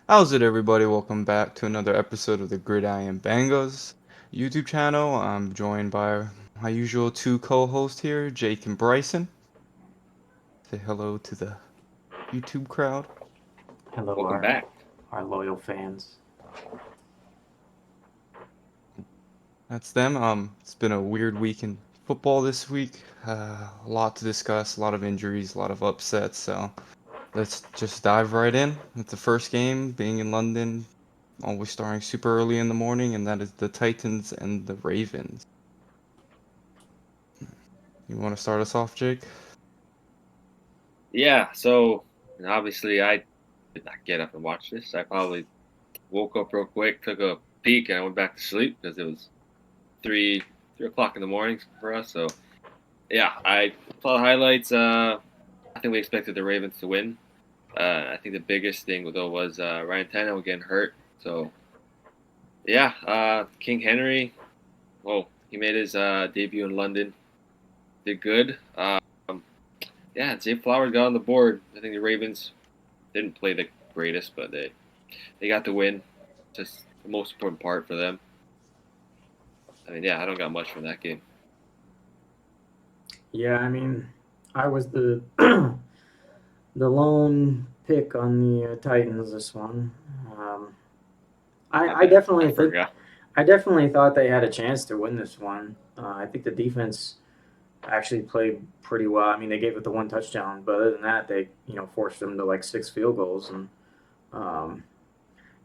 How's it, everybody? Welcome back to another episode of the Gridiron Bangahz YouTube channel. I'm joined by my usual two co-hosts here, Jake and Bryson. Say hello to the YouTube crowd. Hello, Welcome back. our loyal fans. That's them. It's been a weird week in football this week. A lot to discuss, a lot of injuries, a lot of upsets. So let's just dive right in with the first game being in London, always starting super early in the morning, and that is the Titans and the Ravens. You want to start us off, Jake? Yeah, so obviously I did not get up and watch this. I probably woke up real quick, took a peek, and I went back to sleep because it was three o'clock in the morning for us. So yeah, I saw the highlights. I think we expected the Ravens to win. I think the biggest thing though was Ryan Tannehill getting hurt. So yeah, King Henry. Well, he made his debut in London. Did good. Yeah, Zay Flowers got on the board. I think the Ravens didn't play the greatest, but they got the win. Just the most important part for them. I mean, yeah, I don't got much from that game. Yeah, I mean, I was the the lone pick on the Titans this one. Um, My I bad. I definitely think forgot. I definitely thought they had a chance to win this one. I think the defense actually played pretty well. I mean, they gave it the one touchdown, but other than that, they forced them to like six field goals and um,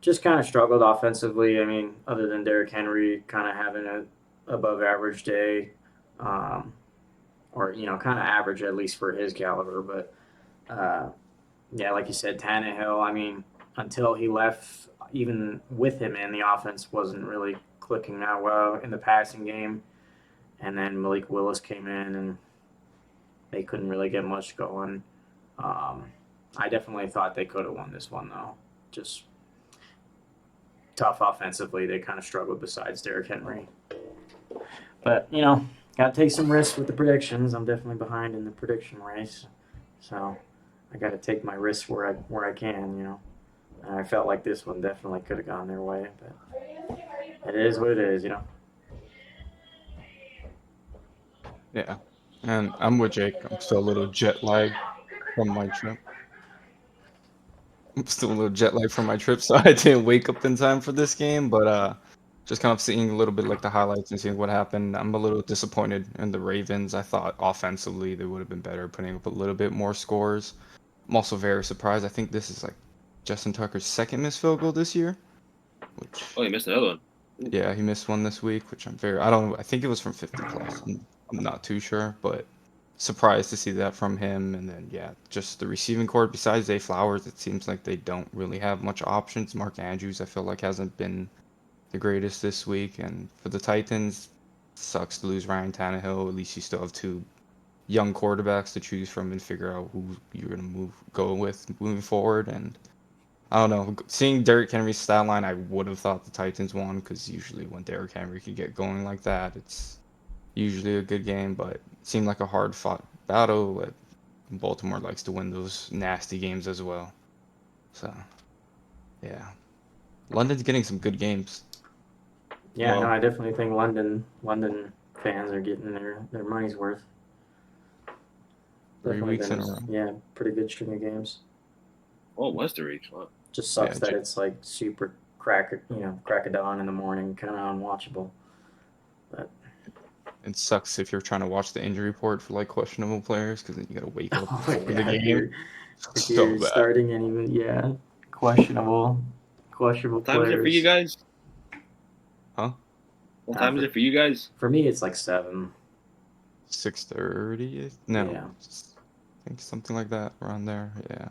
just kind of struggled offensively. I mean, other than Derrick Henry kind of having a above average day. Um, or kind of average at least for his caliber. But yeah, like you said, Tannehill. I mean, until he left, even with him in the offense wasn't really clicking that well in the passing game. And then Malik Willis came in, and they couldn't really get much going. Um, I definitely thought they could have won this one though. Just tough offensively. They kind of struggled besides Derrick Henry. But got to take some risks with the predictions. I'm definitely behind in the prediction race, so I got to take my risks where I can. And I felt like this one definitely could have gone their way, but it is what it is. Yeah. And I'm with Jake. I'm still a little jet lagged from my trip. I'm still a little jet lagged from my trip, so I didn't wake up in time for this game. But just kind of seeing a little bit like the highlights and seeing what happened. I'm a little disappointed in the Ravens. I thought offensively they would have been better, putting up a little bit more scores. I'm also very surprised. I think this is like Justin Tucker's second missed field goal this year, which Oh, you missed another one. Ooh. yeah, he missed one this week, which I don't know. I think it was from 50 plus. I'm not too sure, but surprised to see that from him. And then, yeah, just the receiving core, besides Zay Flowers, it seems like they don't really have much options. Mark Andrews, I feel like, hasn't been the greatest this week. And for the Titans, sucks to lose Ryan Tannehill. At least you still have two young quarterbacks to choose from and figure out who you're going to go with moving forward. And I don't know. Seeing Derrick Henry's stat line, I would have thought the Titans won because usually when Derrick Henry can get going like that, it's usually a good game. But it seemed like a hard fought battle. But Baltimore likes to win those nasty games as well. So yeah, London's getting some good games. Yeah, no, Well, I definitely think London fans are getting their money's worth. Three Definitely weeks been in a row. pretty good string of games. what was the reach? What? Just Yeah, sucks that it's like super crack of dawn in the morning, kind of unwatchable. But it sucks if you're trying to watch the injury report for like questionable players because then you gotta wake up oh for the yeah, game. if So you're bad. starting any questionable What time is it for you players. guys? Huh? What Uh, time is for it for you guys? for me, it's like 7. 6:30? No, Yeah. I think something like that around there. Yeah.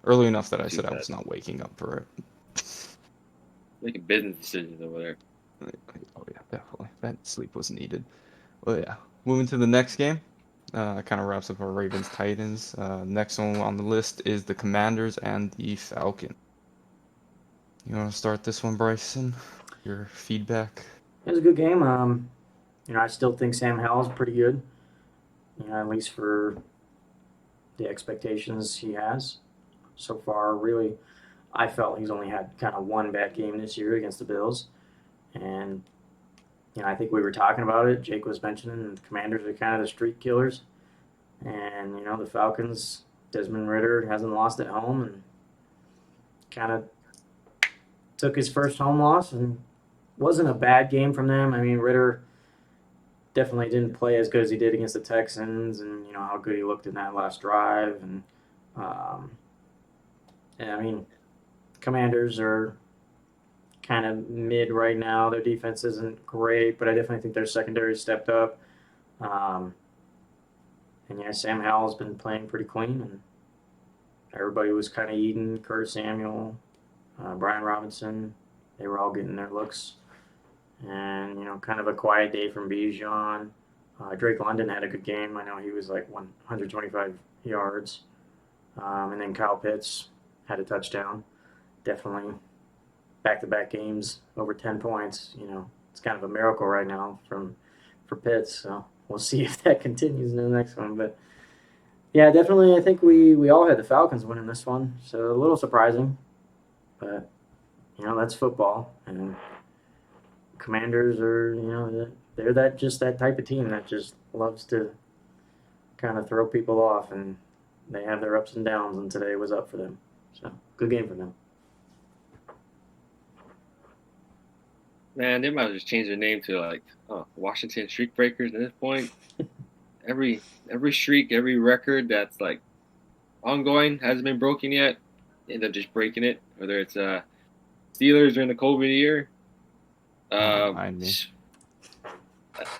Early enough that I Too said I bad. was not waking up for it. Making business decisions over there. Oh yeah, definitely. That sleep was needed. Well, yeah. Moving to the next game. Kind of wraps up our Ravens Titans. Next one on the list is the Commanders and the Falcons. You want to start this one, Bryson? Your feedback? It was a good game. I still think Sam Howell's pretty good. At least for the expectations he has so far. Really, I felt he's only had kind of one bad game this year against the Bills, and I think we were talking about it. Jake was mentioning the Commanders are kind of the streak killers, and the Falcons. Desmond Ritter hasn't lost at home, and kind of took his first home loss, and wasn't a bad game from them. I mean, Ritter definitely didn't play as good as he did against the Texans, and how good he looked in that last drive, um, and I mean, Commanders are kind of mid right now. Their defense isn't great, but I definitely think their secondary stepped up. Um, and Sam Howell's been playing pretty clean, and everybody was kind of eating Curtis Samuel, Brian Robinson. They were all getting their looks, and kind of a quiet day from Bijan. Drake London had a good game. I know he was like 125 yards, and then Kyle Pitts had a touchdown. Definitely back-to-back games over 10 points. It's kind of a miracle right now for Pitts. So we'll see if that continues in the next one. But yeah, definitely, I think we all had the Falcons winning this one. So a little surprising, but that's football, and Commanders are they're that type of team that just loves to kind of throw people off, and they have their ups and downs, and today was up for them. So good game for them. Man, they might just change their name to like Washington Streak Breakers at this point. Every streak, every record that's like ongoing hasn't been broken yet. They end up just breaking it. Whether it's Steelers during the COVID year. Remind me.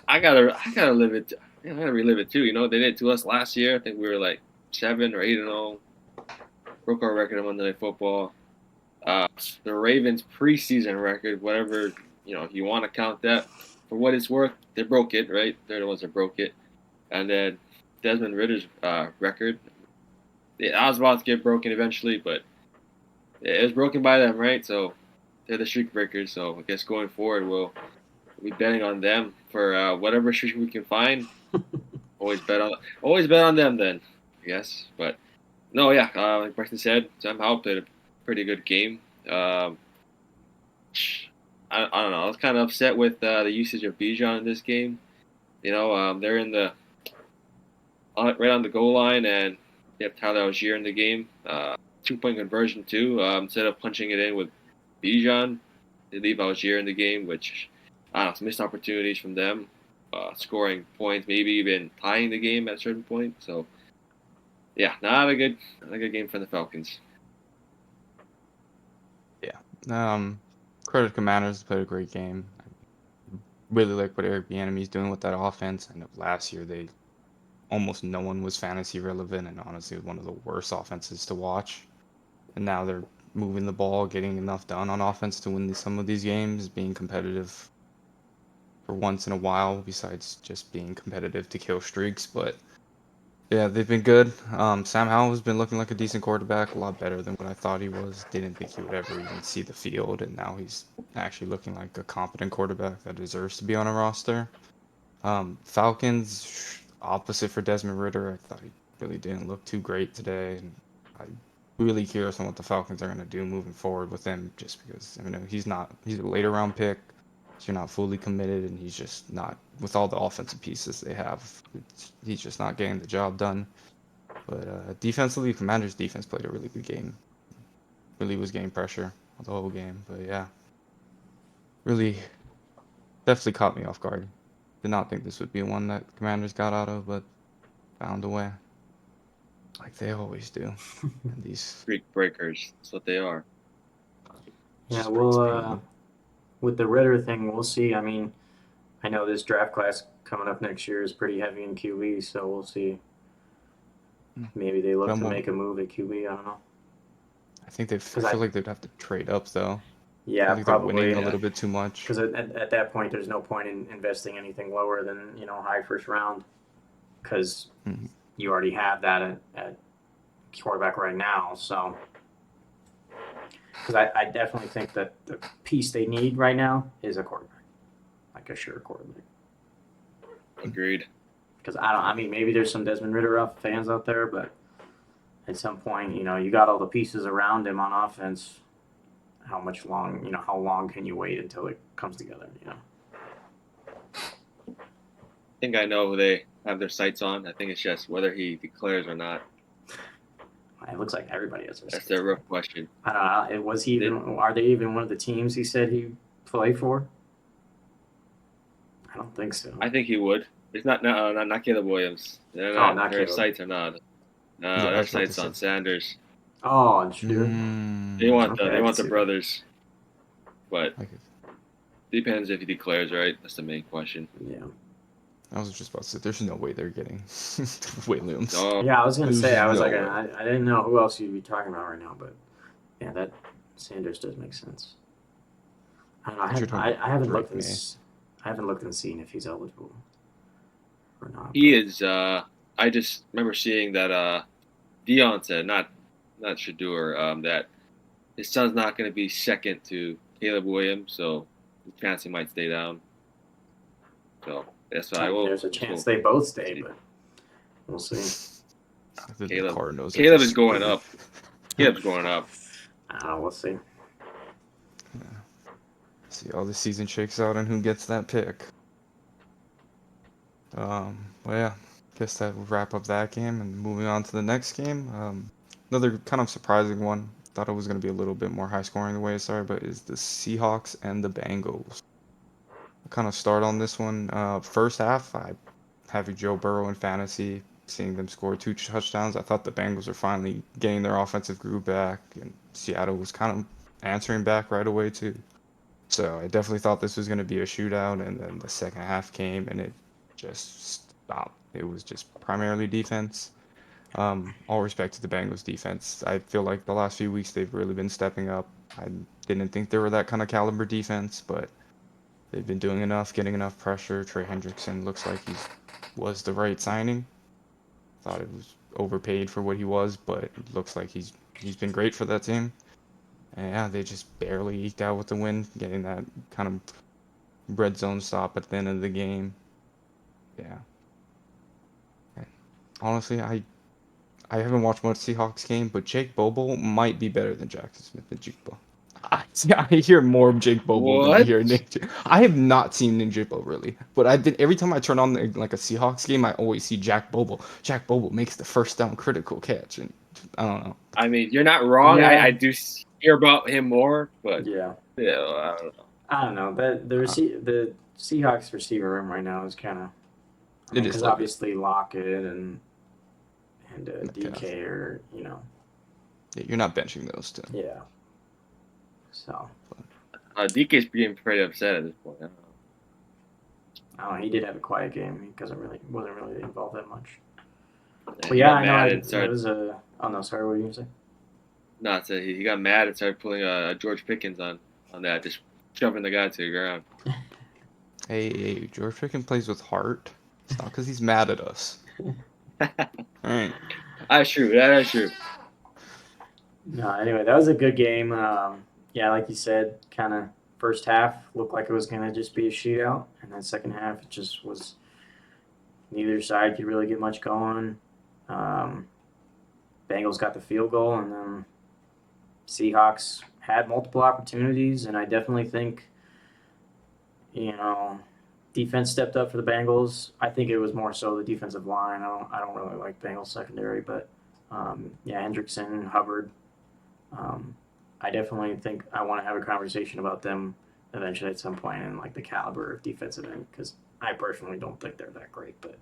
I gotta live it. I gotta relive it too. They did it to us last year. I think we were like 7 or 8-0. Broke our record on Monday Night Football. The Ravens preseason record, whatever if you want to count that for what it's worth, they broke it, right? They're the ones that broke it. And then Desmond Ritter's record, I was about to get broken eventually, but it was broken by them, right? So they're the streak breakers. So I guess going forward, we'll be betting on them for whatever streak we can find. Always bet on them then, I guess. But no, yeah, like Preston said, Sam Howell played a pretty good game. I don't know. I was kind of upset with the usage of Bijan in this game. They're in the right on the goal line, and they have Tyler Algier in the game. 2-point conversion too. Instead of punching it in with Bijan, they leave Algier in the game, which I don't know. It's missed opportunities from them, scoring points, maybe even tying the game at a certain point. So yeah, not a good game for the Falcons. Yeah. Credit Commanders played a great game. I really like what Eric Bieniemy's doing with that offense. I know last year almost no one was fantasy relevant, and honestly one of the worst offenses to watch. And now they're moving the ball, getting enough done on offense to win some of these games, being competitive for once in a while, besides just being competitive to kill streaks. But yeah, they've been good. Sam Howell has been looking like a decent quarterback, a lot better than what I thought he was. Didn't think he would ever even see the field, and now he's actually looking like a competent quarterback that deserves to be on a roster. Falcons, opposite for Desmond Ritter. I thought he really didn't look too great today, and I'm really curious on what the Falcons are going to do moving forward with him, just because he's a later round pick. So you're not fully committed, and he's just not, with all the offensive pieces they have, he's just not getting the job done. But defensively, Commanders' defense played a really good game. Really was getting pressure the whole game. But yeah, really definitely caught me off guard. Did not think this would be one that Commanders got out of, but found a way. Like they always do. And these Streak breakers. That's what they are. Yeah, just breaks me. with the Ritter thing, we'll see. I mean, I know this draft class coming up next year is pretty heavy in QB, so we'll see. Maybe they look to make a move at QB. I don't know. I feel like they'd have to trade up though. Yeah, I think probably. they're winning a little bit too much. Because at that point, there's no point in investing anything lower than high first round, because you already have that at quarterback right now. So, because I definitely think that the piece they need right now is a quarterback, like a sure quarterback. Agreed. Because I mean, maybe there's some Desmond Ritter fans out there, but at some point, you got all the pieces around him on offense. how long can you wait until it comes together? I think I know who they have their sights on. I think it's just whether he declares or not. It looks like everybody has their That's sights the on. real question. I don't know. Was he even? Are they even one of the teams he said he played for? I don't think so. I think he would. It's not Caleb Williams. Not Their Caleb. sights are not. Yeah, Their that's what sights they on said. Sanders. Oh, and Shador. They want Okay, I can the see brothers, but I could- depends if he declares, right? That's the main question. Yeah. I was just about to say, there's no way they're getting Williams. No, Yeah, I was gonna There's say. I was no like, way. I didn't know who else you'd be talking about right now, but yeah, that Sanders does make sense. I don't know. But you're talking I haven't looked Drake and May. I haven't looked and seen if he's eligible or not. he is. I just remember seeing that Dion said, not Shador, that his son's not going to be second to Caleb Williams, so the chance he might stay down. So that's why There's a chance they both stay, but we'll see. The Caleb Cardinals are is just going screwed. up. Caleb's going up. We'll see. See how the season shakes out and who gets that pick. Well, yeah, guess that will wrap up that game. And moving on to the next game, another kind of surprising one. Thought it was going to be a little bit more high scoring the way it started, but is the Seahawks and the Bengals. I'll kind of start on this one. First half, I having Joe Burrow in fantasy, seeing them score 2 touchdowns. I thought the Bengals are finally getting their offensive groove back, and Seattle was kind of answering back right away too. So I definitely thought this was going to be a shootout, and then the second half came and it just stopped. It was just primarily defense. All respect to the Bengals defense. I feel like the last few weeks they've really been stepping up. I didn't think they were that kind of caliber defense, but they've been doing enough, getting enough pressure. Trey Hendrickson looks like he was the right signing. Thought it was overpaid for what he was, but it looks like he's been great for that team. And yeah, they just barely eked out with the win, getting that kind of red zone stop at the end of the game. Yeah. Honestly, I haven't watched much Seahawks game, but Jake Bobo might be better than Jackson Smith and Jigbo. I hear more of Jake Bobo than I What? hear Nick. I have not seen Nick Jigbo really, but I did every time I turn on like a Seahawks game, I always see Jack Bobo. Jack Bobo makes the first down critical catch, and I don't know. I mean, you're not wrong. Yeah. I do hear about him more, but Yeah. I don't know. I don't know. But the Seahawks receiver room right now is kind of. It is Because like obviously Lockett and Metcalf. DK are You're not benching those two. yeah. So DK's being pretty upset at this point. I don't know. I don't know. He did have a quiet game. He wasn't really involved that much. And But he yeah, got I know. mad It and started. was a. Oh no, sorry. What were you gonna say? No, so he got mad and started pulling George Pickens on that, just shoving the guy to the ground. Hey, George Pickens plays with heart. It's not because he's mad at us. All right. That's true. That's true. No. Anyway, that was a good game. Yeah, like you said, kind of first half looked like it was gonna just be a shootout, and then second half it just was. Neither side could really get much going. Bengals got the field goal, and then Seahawks had multiple opportunities, and I definitely think, defense stepped up for the Bengals. I think it was more so the defensive line. I don't really like Bengals secondary, but yeah, Hendrickson, Hubbard. I definitely think I want to have a conversation about them eventually at some point and like the caliber of defensive end because I personally don't think they're that great, but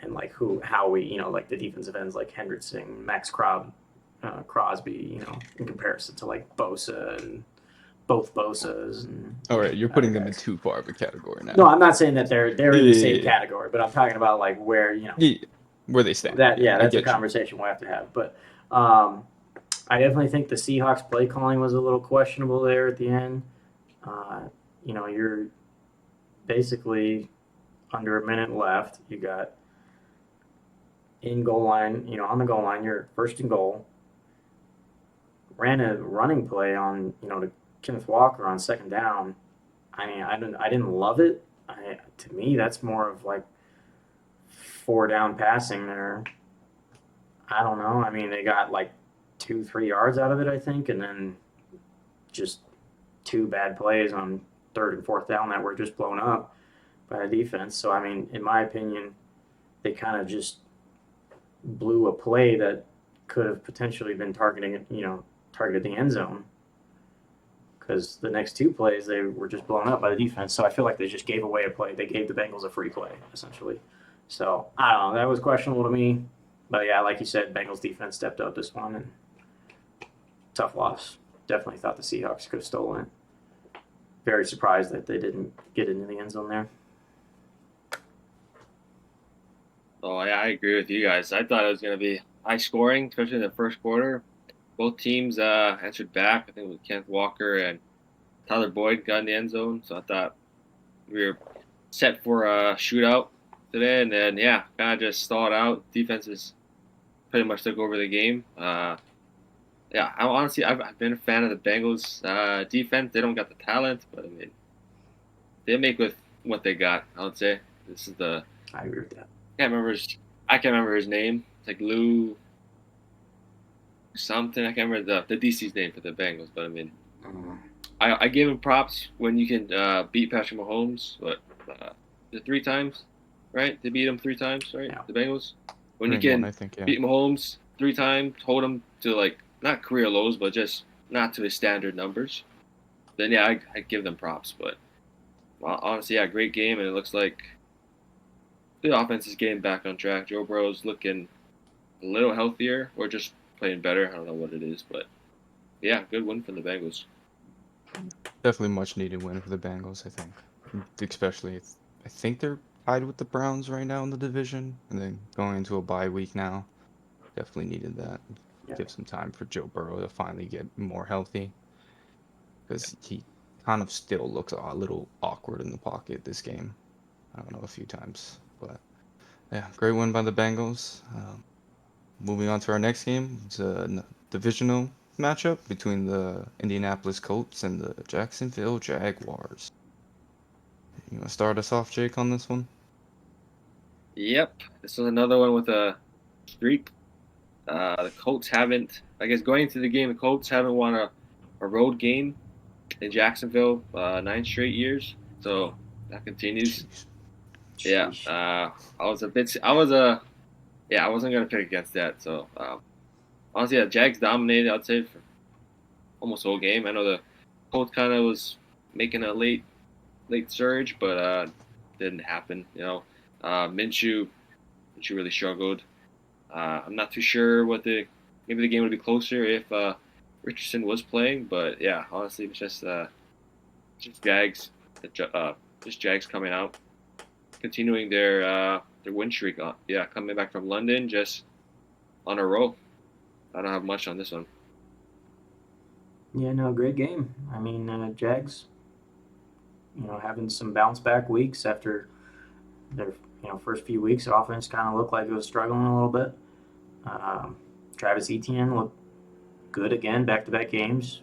and like how we like the defensive ends like Hendrickson, Max Crosby, in comparison to like Bosa and both Bosas. And, All right, you're putting them in guys. too far of a category now. No, I'm not saying that they're in the same Yeah. category, but I'm talking about like where Yeah, where they stand. that's I a get you. conversation we'll have to have. But I definitely think the Seahawks play calling was a little questionable there at the end. You're basically under a minute left. You got in goal line, on the goal line, you're first and goal. Ran a running play on, to Kenneth Walker on second down. I mean, I didn't love it. To me, that's more of like 4 down passing there. I don't know. I mean, they got like 2-3 yards out of it, I think, and then just 2 bad plays on 3rd and 4th down that were just blown up by the defense. So I mean, in my opinion, they kind of just blew a play that could have potentially been targeted the end zone, because the next 2 plays they were just blown up by the defense. So I feel like they just gave away a play. They gave the Bengals a free play essentially. So I don't know. That was questionable to me. But yeah, like you said, Bengals defense stepped up this one, and tough loss. Definitely thought the Seahawks could have stolen it. Very surprised that they didn't get into the end zone there. Oh, yeah, I agree with you guys. I thought it was going to be high scoring, especially in the first quarter. Both teams answered back. I think it was Kenneth Walker and Tyler Boyd got in the end zone. So I thought we were set for a shootout today. And then, yeah, kind of just stalled out. Defenses pretty much took over the game. Yeah, I've been a fan of the Bengals defense. They don't got the talent, but I mean, they make with what they got. I would say this is the. I agree with that. I can't remember his name. It's like Lou something. I can't remember the DC's name for the Bengals, but I mean, I give him props when you can beat Patrick Mahomes. What the 3 times, right? They beat him 3 times, right? Yeah. The Bengals. When you Green can one, I think, yeah. beat Mahomes 3 times, hold him to like not career lows, but just not to his standard numbers, then yeah, I give them props. But well, honestly, yeah, great game, and it looks like the offense is getting back on track. Joe Burrow's looking a little healthier, or just playing better. I don't know what it is, but yeah, good win for the Bengals. Definitely much needed win for the Bengals, I think. Especially, I think they're tied with the Browns right now in the division, and then going into a bye week now. Definitely needed that. Yeah. Give some time for Joe Burrow to finally get more healthy, because he kind of still looks a little awkward in the pocket this game. I don't know, a few times, but yeah, great win by the Bengals. Moving on to our next game, it's a divisional matchup between the Indianapolis Colts and the Jacksonville Jaguars. You want to start us off, Jake, on this one? Yep, this is another one with a streak. The Colts haven't, I guess, going into the game, the Colts haven't won a road game in Jacksonville 9 straight years. So that continues. Jeez. Yeah, I wasn't gonna pick against that. So honestly, yeah, Jags dominated. I'd say for almost the whole game. I know the Colts kind of was making a late surge, but didn't happen. Minshew really struggled. I'm not too sure maybe the game would be closer if Richardson was playing, but yeah, honestly, it's just Jags, just Jags coming out, continuing their win streak. Coming back from London, just on a roll. I don't have much on this one. Yeah, no, great game. I mean, Jags, having some bounce back weeks after their first few weeks. The offense kind of looked like it was struggling a little bit. Travis Etienne looked good again, back-to-back games,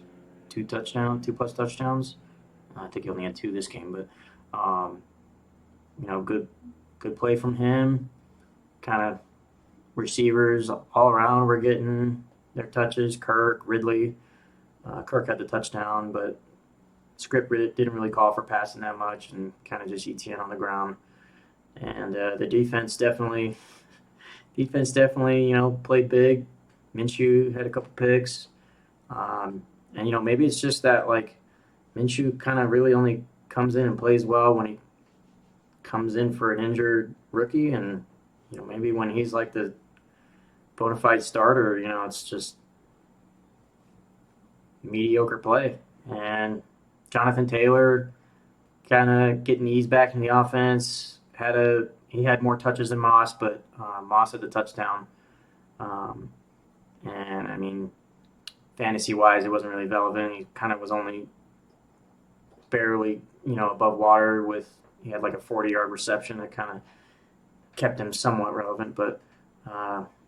2 plus touchdowns. I think he only had 2 this game, but good play from him. Kind of receivers all around were getting their touches. Kirk, Ridley. Kirk had the touchdown, but script didn't really call for passing that much, and kind of just Etienne on the ground. And the defense definitely, played big. Minshew had a couple picks, and maybe it's just that like Minshew kind of really only comes in and plays well when he comes in for an injured rookie, and maybe when he's like the bona fide starter, it's just mediocre play. And Jonathan Taylor kind of getting eased back in the offense. He had more touches than Moss, but Moss had the touchdown. And I mean, fantasy wise, it wasn't really relevant. He kind of was only barely above water he had like a 40-yard reception that kind of kept him somewhat relevant. But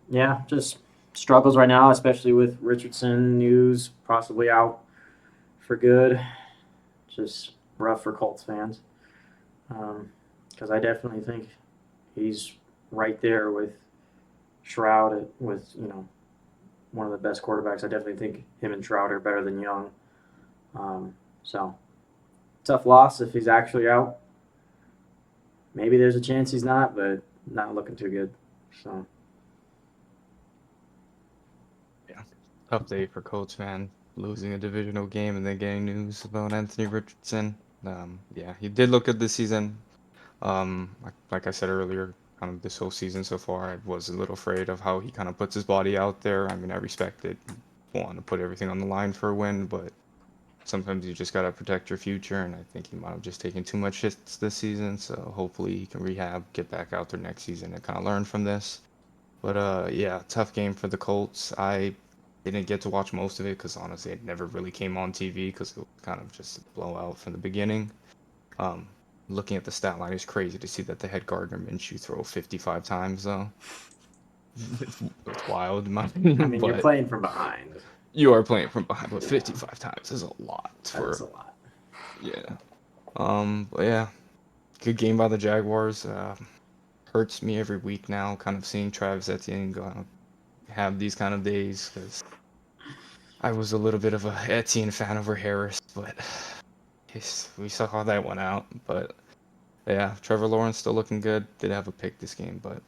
yeah, just struggles right now, especially with Richardson news possibly out for good. Just rough for Colts fans. Because I definitely think he's right there with Shroud with one of the best quarterbacks. I definitely think him and Trout are better than Young. So tough loss if he's actually out. Maybe there's a chance he's not, but not looking too good. So Yeah, tough day for Colts, man. Losing a divisional game and then getting news about Anthony Richardson. Yeah, he did look good this season. Like I said earlier, kind of this whole season so far, I was a little afraid of how he kind of puts his body out there. I mean, I respect it, want to put everything on the line for a win, but sometimes you just gotta protect your future, and I think he might have just taken too much hits this season. So hopefully he can rehab, get back out there next season, and kind of learn from this. But yeah, tough game for the Colts. I didn't get to watch most of it because honestly, it never really came on TV because it was kind of just a blowout from the beginning. Um, Looking at the stat line, it's crazy to see that they had Gardner Minshew throw 55 times though. It's wild, in my I opinion, mean, you're but playing from behind. you are playing from behind. But Yeah, 55 times is a lot that's for a lot. yeah. But yeah, good game by the Jaguars. Hurts me every week now, kind of seeing Travis Etienne go have these kind of days because I was a little bit of a Etienne fan over Harris, but we saw how that went out. But yeah, Trevor Lawrence still looking good. Did have a pick this game, but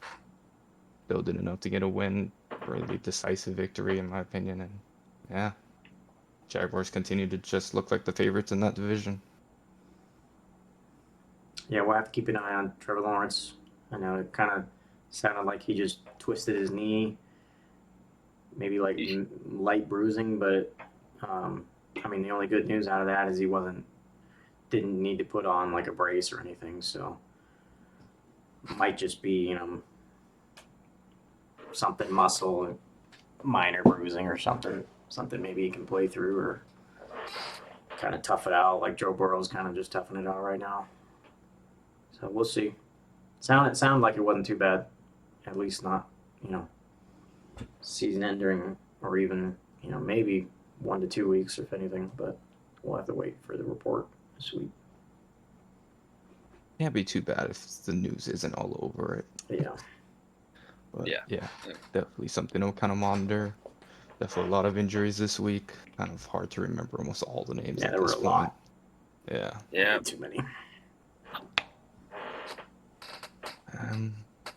still did enough to get a win, really decisive victory in my opinion. And yeah, Jaguars continue to just look like the favorites in that division. Yeah, we'll have to keep an eye on Trevor Lawrence. I know it kind of sounded like he just twisted his knee, maybe like light bruising, but I mean, the only good news out of that is he didn't need to put on like a brace or anything, so might just be something muscle, minor bruising or something maybe he can play through or kind of tough it out like Joe Burrow's kind of just toughing it out right now. So we'll see. It sounded like it wasn't too bad, at least not season ending or even maybe 1 to 2 weeks if anything, but we'll have to wait for the report this week. Can't be too bad if the news isn't all over it. Yeah. But Yeah. yeah, definitely something to kind of monitor. Definitely a lot of injuries this week. Kind of hard to remember almost all the names Yeah, at there were this a point. lot. Yeah. Yeah. Way too many.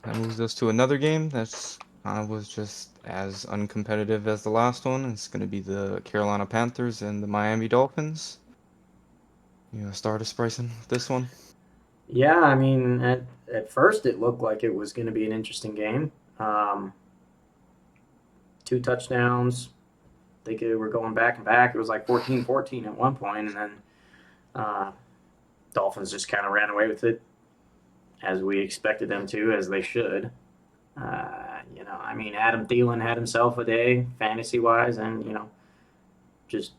That moves us to another game that's kind of was just as uncompetitive as the last one. It's going to be the Carolina Panthers and the Miami Dolphins. You gonna start us, Bryson, with this one? Yeah, I mean, at first it looked like it was going to be an interesting game. Um, 2 touchdowns. I think they were going back and back. It was like 14-14 at one point, and then uh, Dolphins just kind of ran away with it as we expected them to, as they should. I mean, Adam Thielen had himself a day, fantasy wise, and just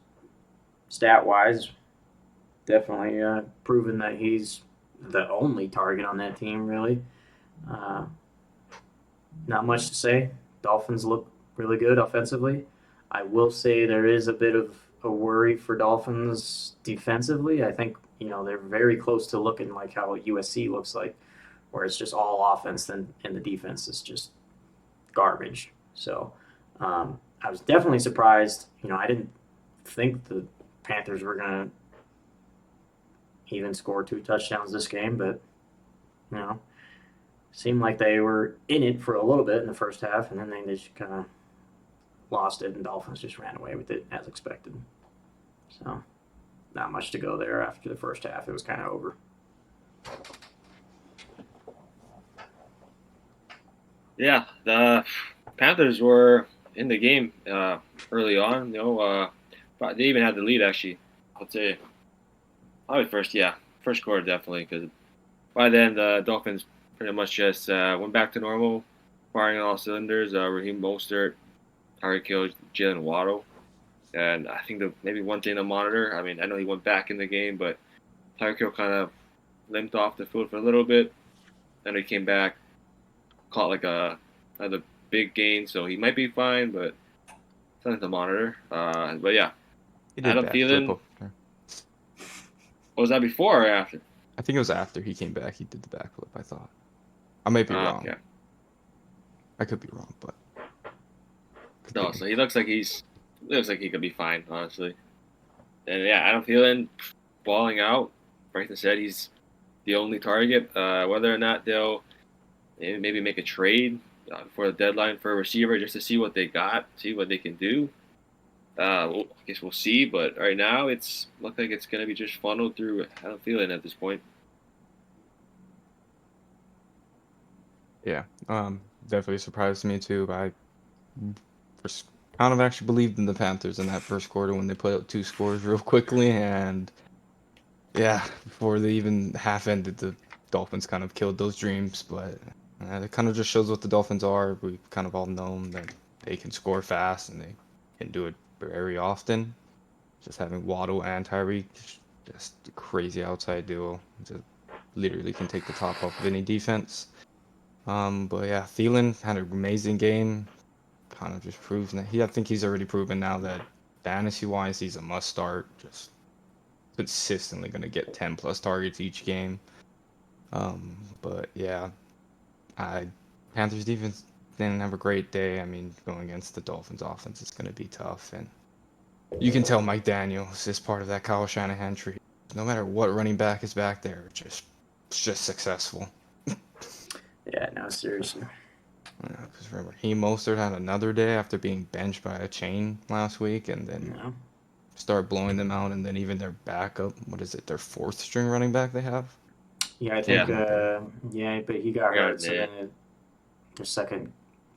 stat wise, definitely proven that he's the only target on that team. Really, uh, not much to say. Dolphins look really good offensively. I will say there is a bit of a worry for Dolphins defensively. I think they're very close to looking like how USC looks like, where it's just all offense and the defense is just garbage. So I was definitely surprised. I didn't think the Panthers were going to even score 2 touchdowns this game, but seemed like they were in it for a little bit in the first half, and then they just kind of lost it, and Dolphins just ran away with it as expected. So not much to go there after the first half. It was kind of over. Yeah, the Panthers were in the game early on. But they even had the lead actually. I'd say probably first quarter definitely because by then the Dolphins pretty much just went back to normal, firing on all cylinders. Raheem Mostert, Tyreek Hill, Jalen Waddle, and I think maybe one thing to monitor. I mean, I know he went back in the game, but Tyreek Hill kind of limped off the field for a little bit. Then he came back, caught like another big gain, so he might be fine, but something to monitor. But yeah, He did Adam backflip Thielen. over there. Was that before or after? I think it was after he came back. He did the backflip. I thought. I might be wrong. Okay. I could be wrong, but No, so he looks like he could be fine, honestly. And yeah, Adam Thielen balling out. Bryson said he's the only target. Whether or not they'll maybe make a trade for the deadline for a receiver just to see what they got, see what they can do. I guess we'll see. But right now, it's look like it's going to be just funneled through Adam Thielen at this point. Yeah, definitely surprised me too. I first kind of actually believed in the Panthers in that first quarter when they put up 2 scores real quickly, and yeah, before they even half ended, the Dolphins kind of killed those dreams. But it kind of just shows what the Dolphins are. We kind of all known that they can score fast and they can do it very often. Just having Waddle and Tyreek, just a crazy outside duo. Just literally can take the top off of any defense. But yeah, Thielen had an amazing game. Kind of just proves that I think he's already proven now that fantasy-wise, he's a must start. Just consistently going to get 10 plus targets each game. But yeah, I Panthers defense didn't have a great day. I mean, going against the Dolphins offense is going to be tough, and you can tell Mike Daniels is part of that Kyle Shanahan tree. No matter what running back is back there, it's just successful. Yeah, no, seriously. Yeah, because remember, Mostert had another day after being benched by a chain last week, and then Yeah. start blowing them out, and then even their backup, what is it, their fourth string running back they have? Yeah, I think. Something like that. Yeah, but he got Yeah, hurt, so yeah. then the second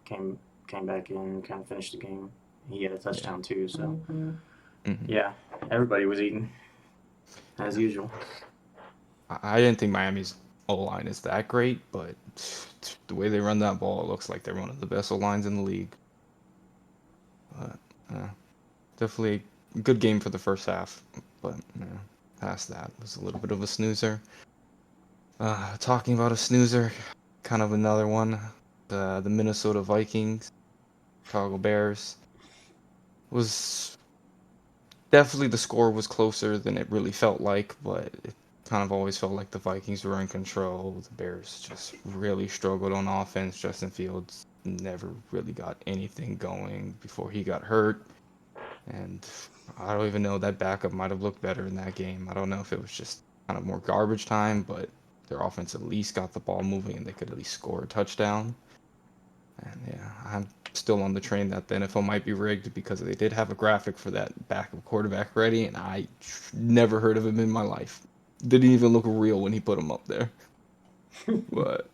came back in and kind of finished the game. He had a touchdown too, so yeah, everybody was eating as usual. I didn't think Miami's O-line is that great, but the way they run that ball, it looks like they're one of the best O-lines in the league. But definitely a good game for the first half, but past that was a little bit of a snoozer. Talking about a snoozer, kind of another one. The Minnesota Vikings, Chicago Bears was definitely the score was closer than it really felt like, but it kind of always felt like the Vikings were in control. The Bears just really struggled on offense. Justin Fields never really got anything going before he got hurt. And I don't even know, that backup might have looked better in that game. I don't know if it was just kind of more garbage time, but their offense at least got the ball moving and they could at least score a touchdown. And yeah, I'm still on the train that the NFL might be rigged because they did have a graphic for that backup quarterback ready, and I never heard of him in my life. Didn't even look real when he put him up there. But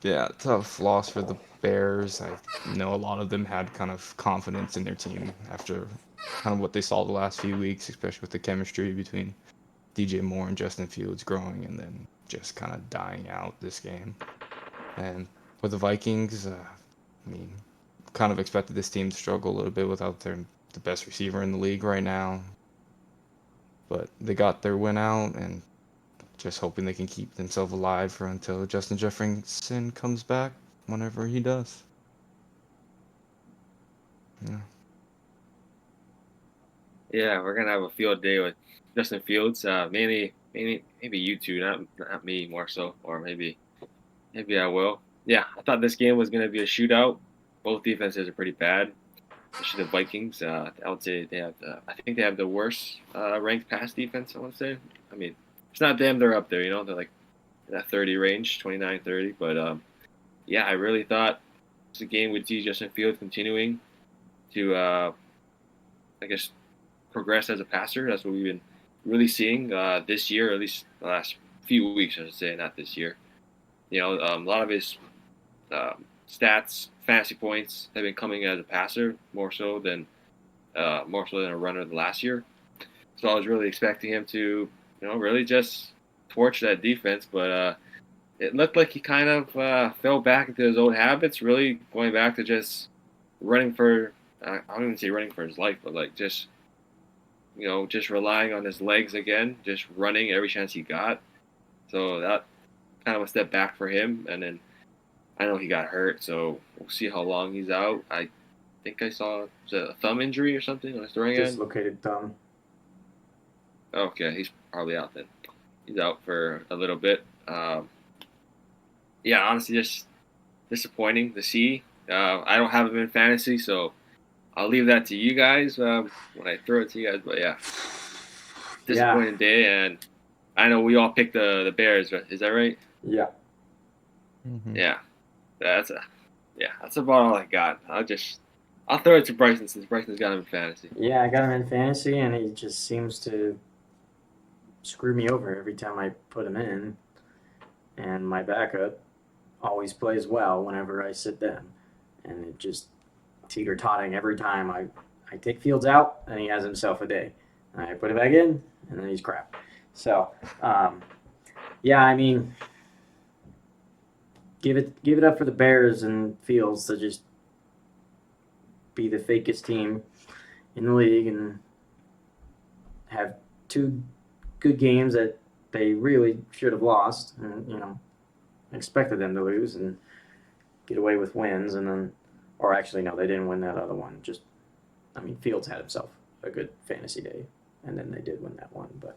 yeah, tough loss for the Bears. I know a lot of them had kind of confidence in their team after kind of what they saw the last few weeks, especially with the chemistry between DJ Moore and Justin Fields growing and then just kind of dying out this game. And for the Vikings, I mean, kind of expected this team to struggle a little bit without the best receiver in the league right now. But they got their win out, and just hoping they can keep themselves alive for until Justin Jefferson comes back, whenever he does. Yeah. Yeah, we're gonna have a field day with Justin Fields. Maybe you two, not me more so, or maybe I will. Yeah, I thought this game was gonna be a shootout. Both defenses are pretty bad. Especially the Vikings. I would say I think they have the worst ranked pass defense. I want to say. I mean, it's not them. They're up there. You know, they're like in that 30 range, 29, 30. But yeah, I really thought the game would see Justin Fields continuing to, I guess, progress as a passer. That's what we've been really seeing this year, or at least the last few weeks, I should say, not this year. You know, a lot of his stats, fantasy points have been coming as a passer more so than a runner than last year. So I was really expecting him to, really just torch that defense, but it looked like he kind of fell back into his old habits, really going back to just running for, I don't even say running for his life, but like just, just relying on his legs again, just running every chance he got. So that kind of a step back for him. And then I know he got hurt, so we'll see how long he's out. I think I saw a thumb injury or something on his throwing end. Dislocated thumb. Okay, he's probably out then. He's out for a little bit. Yeah, honestly, just disappointing to see. I don't have him in fantasy, so I'll leave that to you guys when I throw it to you guys. But yeah, disappointing day, and I know we all picked the Bears. Is that right? Yeah. Mm-hmm. Yeah, that's about all I got. I'll throw it to Bryson since Bryson's got him in fantasy. Yeah, I got him in fantasy, and he just seems to screw me over every time I put him in. And my backup always plays well whenever I sit them, and it just teeter-totting every time I take Fields out, and he has himself a day. And I put it back in, and then he's crap. So, yeah, I mean, give it up for the Bears and Fields to just be the fakest team in the league and have two good games that they really should have lost, and expected them to lose and get away with wins, and then, or actually no, they didn't win that other one. Just, I mean, Fields had himself a good fantasy day, and then they did win that one. But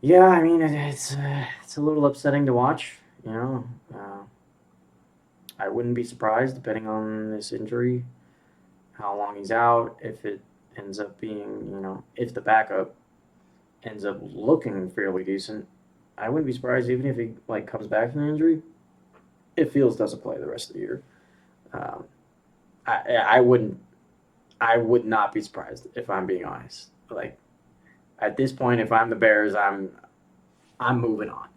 yeah, I mean, it's a little upsetting to watch. I wouldn't be surprised, depending on this injury, how long he's out. If it ends up being, if the backup ends up looking fairly decent, I wouldn't be surprised even if he comes back from the injury. If Fields doesn't play the rest of the year, I would not be surprised if I'm being honest. At this point, if I'm the Bears, I'm moving on.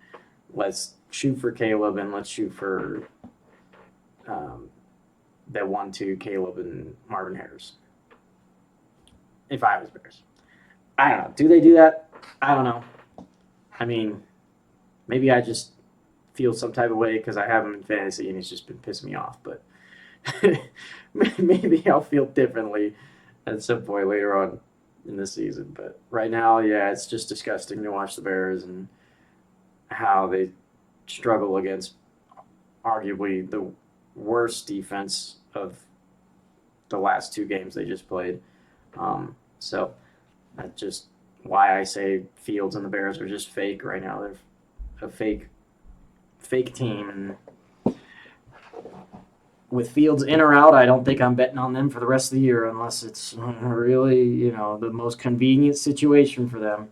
Let's shoot for Caleb and let's shoot for that 1-2 Caleb and Marvin Harris. If I was Bears, I don't know. Do they do that? I don't know. I mean, maybe I just feel some type of way because I have him in fantasy and he's just been pissing me off. But maybe I'll feel differently at some point later on in the season. But right now, yeah, it's just disgusting to watch the Bears and how they struggle against arguably the worst defense of the last two games they just played. So that's just why I say Fields and the Bears are just fake right now. They're a fake team, and with Fields in or out, I don't think I'm betting on them for the rest of the year unless it's really, the most convenient situation for them.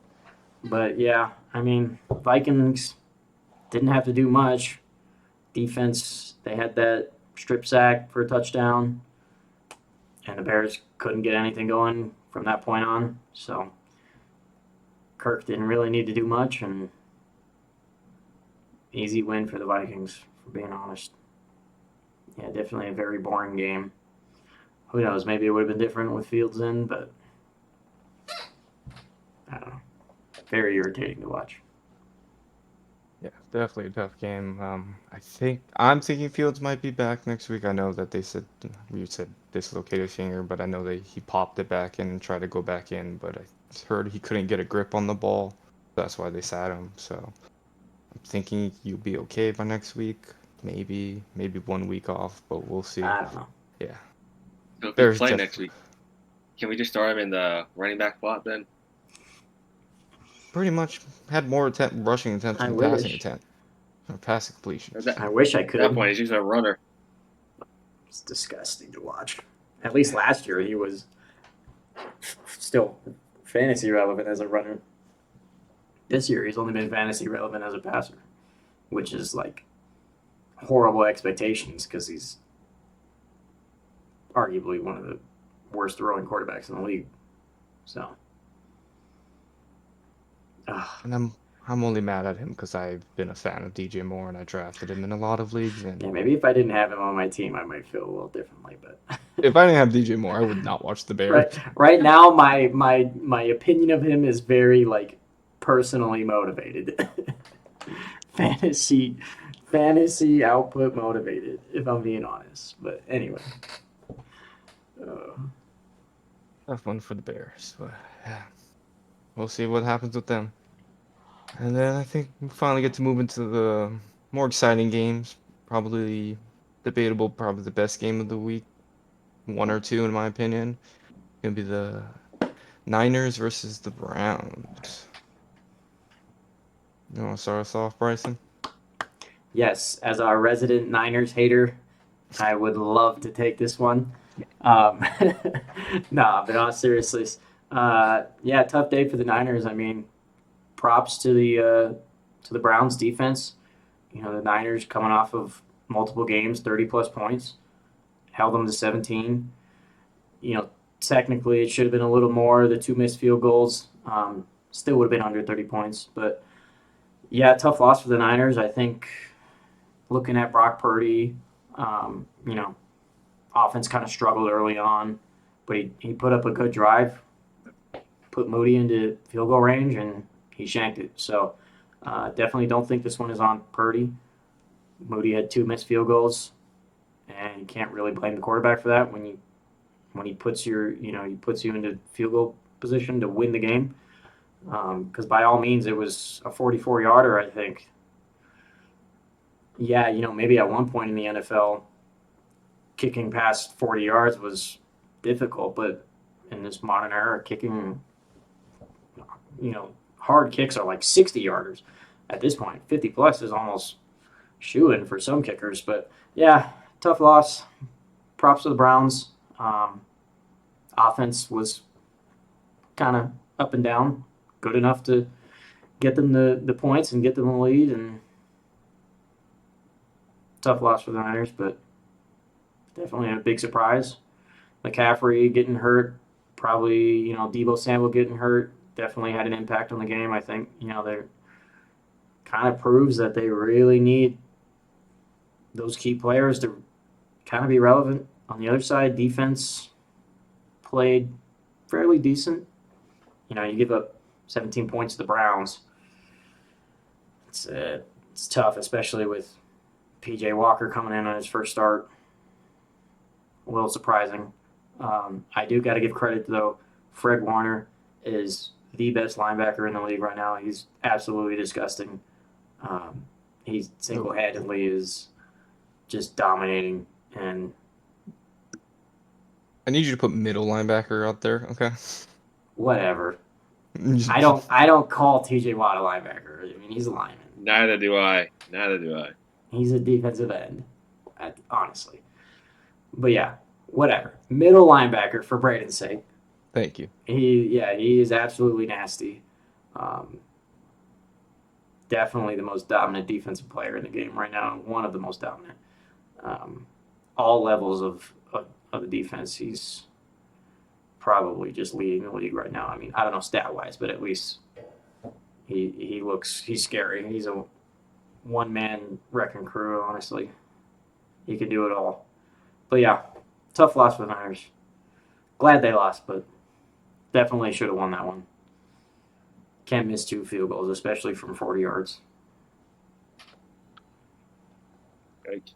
But yeah, I mean, Vikings didn't have to do much. Defense, they had that strip sack for a touchdown, and the Bears couldn't get anything going from that point on. So Kirk didn't really need to do much, and easy win for the Vikings, for being honest. Yeah, definitely a very boring game. Who knows? Maybe it would have been different with Fields in, but I don't know. Very irritating to watch. Yeah, definitely a tough game. I'm thinking Fields might be back next week. I know that you said dislocated finger, but I know that he popped it back in and tried to go back in, but I heard he couldn't get a grip on the ball. That's why they sat him. So I'm thinking you'll be okay by next week. Maybe 1 week off, but we'll see. I don't know. Yeah. So if Bears we play just- next week, can we just start him in the running back spot then? Pretty much had more rushing attempts I than wish. passing attempts. Or passing completions. At I wish I that could. point, he's just a runner. It's disgusting to watch. At least last year he was still fantasy relevant as a runner. This year he's only been fantasy relevant as a passer, which is horrible expectations because he's arguably one of the worst throwing quarterbacks in the league. So, And I'm only mad at him because I've been a fan of DJ Moore and I drafted him in a lot of leagues. And yeah, maybe if I didn't have him on my team, I might feel a little differently. But if I didn't have DJ Moore, I would not watch the Bears. right now, my opinion of him is very personally motivated, fantasy output motivated. If I'm being honest, but anyway. Tough one for the Bears, but yeah, we'll see what happens with them. And then I think we finally get to move into the more exciting games. Probably debatable, probably the best game of the week, one or two in my opinion. Gonna be the Niners versus the Browns. You want to start us off, Bryson? Yes, as our resident Niners hater, I would love to take this one. Um, nah, but on seriously, yeah, tough day for the Niners. I mean, props to the Browns defense. You know, the Niners coming off of multiple games, 30 plus points, held them to 17. You know, technically it should have been a little more. The two missed field goals still would have been under 30 points. But yeah, tough loss for the Niners. I think looking at Brock Purdy, you know, offense kind of struggled early on, but he put up a good drive, put Moody into field goal range, and he shanked it. So definitely don't think this one is on Purdy. Moody had two missed field goals, and you can't really blame the quarterback for that when he puts he puts you into field goal position to win the game. Because by all means, it was a 44 yarder, I think. Yeah, you know, maybe at one point in the NFL, kicking past 40 yards was difficult, but in this modern era, kicking, you know, hard kicks are like 60 yarders at this point. 50 plus is almost shoo in for some kickers. But yeah, tough loss. Props to the Browns. Offense was kind of up and down, good enough to get them the points and get them the lead. And tough loss for the Niners, but definitely a big surprise. McCaffrey getting hurt, probably, you know, Debo Samuel getting hurt definitely had an impact on the game. I think, you know, they're kind of proves that they really need those key players to kind of be relevant. On the other side, defense played fairly decent. You know, you give up 17 points to the Browns. It's tough, especially with PJ Walker coming in on his first start. A little surprising. I do got to give credit though. Fred Warner is the best linebacker in the league right now. He's absolutely disgusting. He single-handedly is just dominating, and I need you to put middle linebacker out there, okay? whatever. I don't call TJ Watt a linebacker. I mean, he's a lineman. Neither do I. Neither do I. He's a defensive end, honestly. But yeah, whatever. Middle linebacker for Braden's sake. Thank you. He is absolutely nasty. Um, Definitely the most dominant defensive player in the game right now. One of the most dominant. All levels of the defense, he's probably just leading the league right now. I mean, I don't know stat wise, but at least he's scary. He's a one man wrecking crew. Honestly, he can do it all. But yeah, tough loss for the Niners. Glad they lost, but definitely should have won that one. Can't miss two field goals, especially from 40 yards. Right.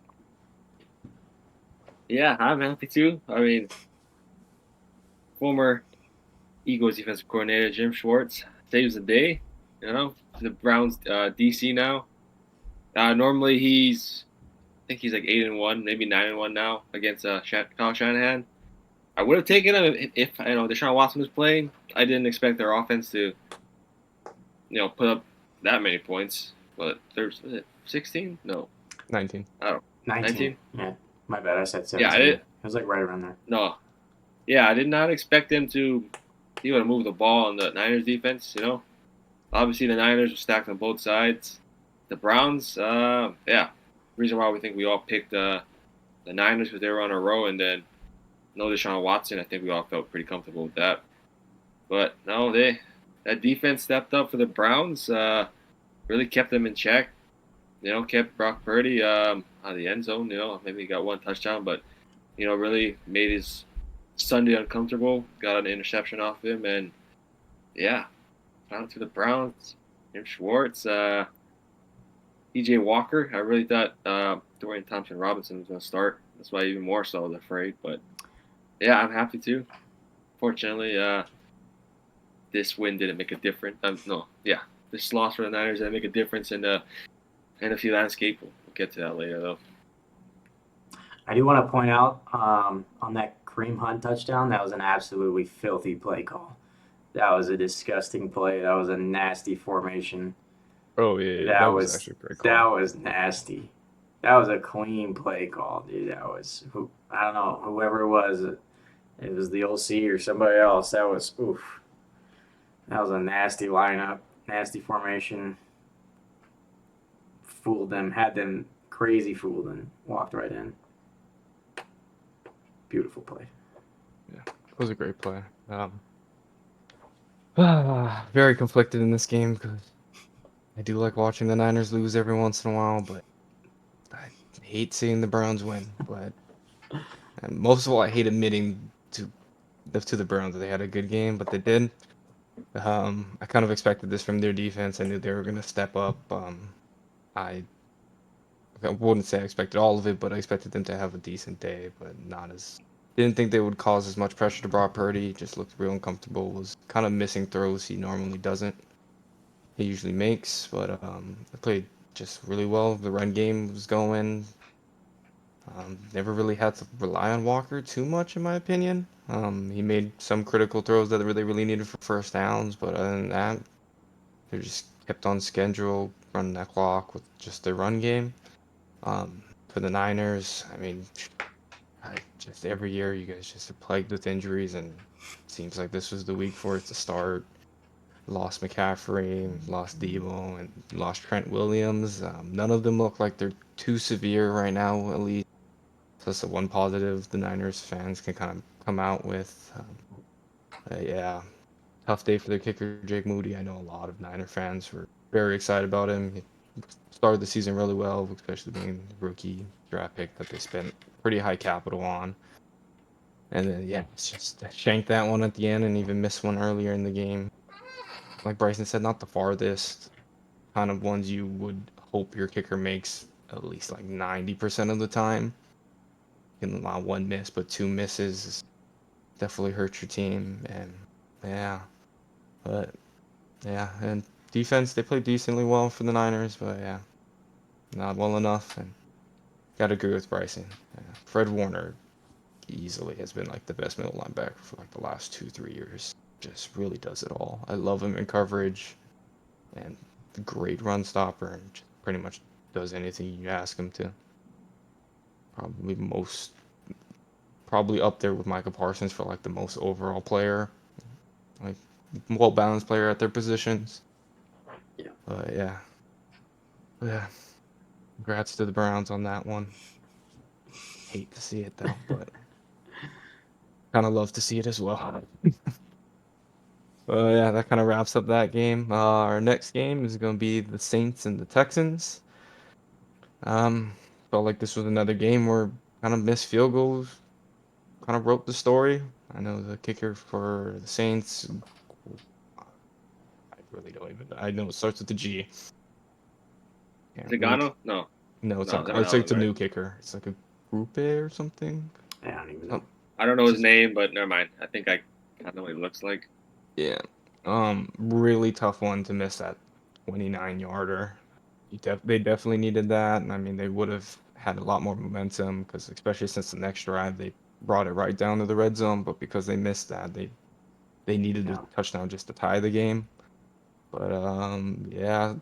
Yeah, I'm happy too. I mean, former Eagles defensive coordinator Jim Schwartz saves the day. You know, the Browns DC now. Normally I think he's like 8-1, maybe 9-1 now against Kyle Shanahan. I would have taken him if you know Deshaun Watson was playing. I didn't expect their offense to, you know, put up that many points. But there's 16? No, 19. I don't. 19. Yeah, my bad. I said 17. Yeah, It was like right around there. No, yeah, I did not expect them to be able to move the ball on the Niners defense. You know, obviously the Niners were stacked on both sides. The Browns, yeah, reason why we think we all picked the Niners because they were on a row, and then no Deshaun Watson. I think we all felt pretty comfortable with that. But no, that defense stepped up for the Browns. Really kept them in check. You know, kept Brock Purdy out of the end zone. You know, maybe he got one touchdown, but you know, really made his Sunday uncomfortable. Got an interception off him, and yeah, out to the Browns. Jim Schwartz, EJ Walker. I really thought Dorian Thompson-Robinson was going to start. That's why even more so I was afraid. But yeah, I'm happy too. Fortunately, this win didn't make a difference. This loss for the Niners didn't make a difference in the NFC landscape. We'll get to that later, though. I do want to point out on that Kareem Hunt touchdown, that was an absolutely filthy play call. That was a disgusting play. That was a nasty formation. Oh yeah, that was actually pretty cool. That was nasty. That was a clean play call, dude. That was I don't know whoever it was. It was the OC or somebody else. That was oof. That was a nasty lineup, nasty formation. Fooled them, had them crazy fooled, and walked right in. Beautiful play. Yeah, it was a great play. Very conflicted in this game because I do like watching the Niners lose every once in a while, but I hate seeing the Browns win. But and most of all, I hate admitting to the Browns that they had a good game, but they did. I kind of expected this from their defense. I knew they were going to step up. I I wouldn't say I expected all of it, but I expected them to have a decent day, but not as. Didn't think they would cause as much pressure to Brock Purdy. Just looked real uncomfortable. Was kind of missing throws he normally doesn't. He usually makes, but they played just really well. The run game was going. Never really had to rely on Walker too much, in my opinion. He made some critical throws that they really needed for first downs, but other than that, they just kept on schedule, running that clock with just their run game. For the Niners, I mean, just every year you guys just are plagued with injuries, and it seems like this was the week for it to start. Lost McCaffrey, lost Debo, and lost Trent Williams. None of them look like they're too severe right now, at least. So that's the one positive the Niners fans can kind of come out with. Yeah, tough day for their kicker, Jake Moody. I know a lot of Niner fans were very excited about him. He started the season really well, especially being the rookie draft pick that they spent pretty high capital on. And then, yeah, it's just shanked that one at the end and even missed one earlier in the game. Like Bryson said, not the farthest. Kind of ones you would hope your kicker makes at least like 90% of the time. You can allow one miss, but two misses definitely hurt your team. And yeah, but yeah, and defense, they played decently well for the Niners, but yeah, not well enough. And gotta agree with Bryson. Yeah. Fred Warner easily has been like the best middle linebacker for like the last 2, 3 years. Just really does it all. I love him in coverage and great run stopper and just pretty much does anything you ask him to. Probably most, probably up there with Micah Parsons for like the most overall player, like well balanced player at their positions. Yeah. But yeah, yeah. Congrats to the Browns on that one. Hate to see it though, but kind of love to see it as well. Yeah, that kind of wraps up that game. Our next game is going to be the Saints and the Texans. Um, Felt like this was another game where kind of missed field goals kind of wrote the story. I know the kicker for the Saints. I really don't even. I know it starts with the G. Can't read. Zagano? No, No, it's no, not. they're It's like it's Melvin, a right? new kicker. It's like a Group A or something. I don't even Oh, know. I don't know his just name, but never mind. I think I know what he looks like. yeah. Really tough one to miss that 29-yarder. They definitely needed that, and I mean they would have had a lot more momentum because especially since the next drive they brought it right down to the red zone, but because they missed that, they needed a No. touchdown just to tie the game. But yeah,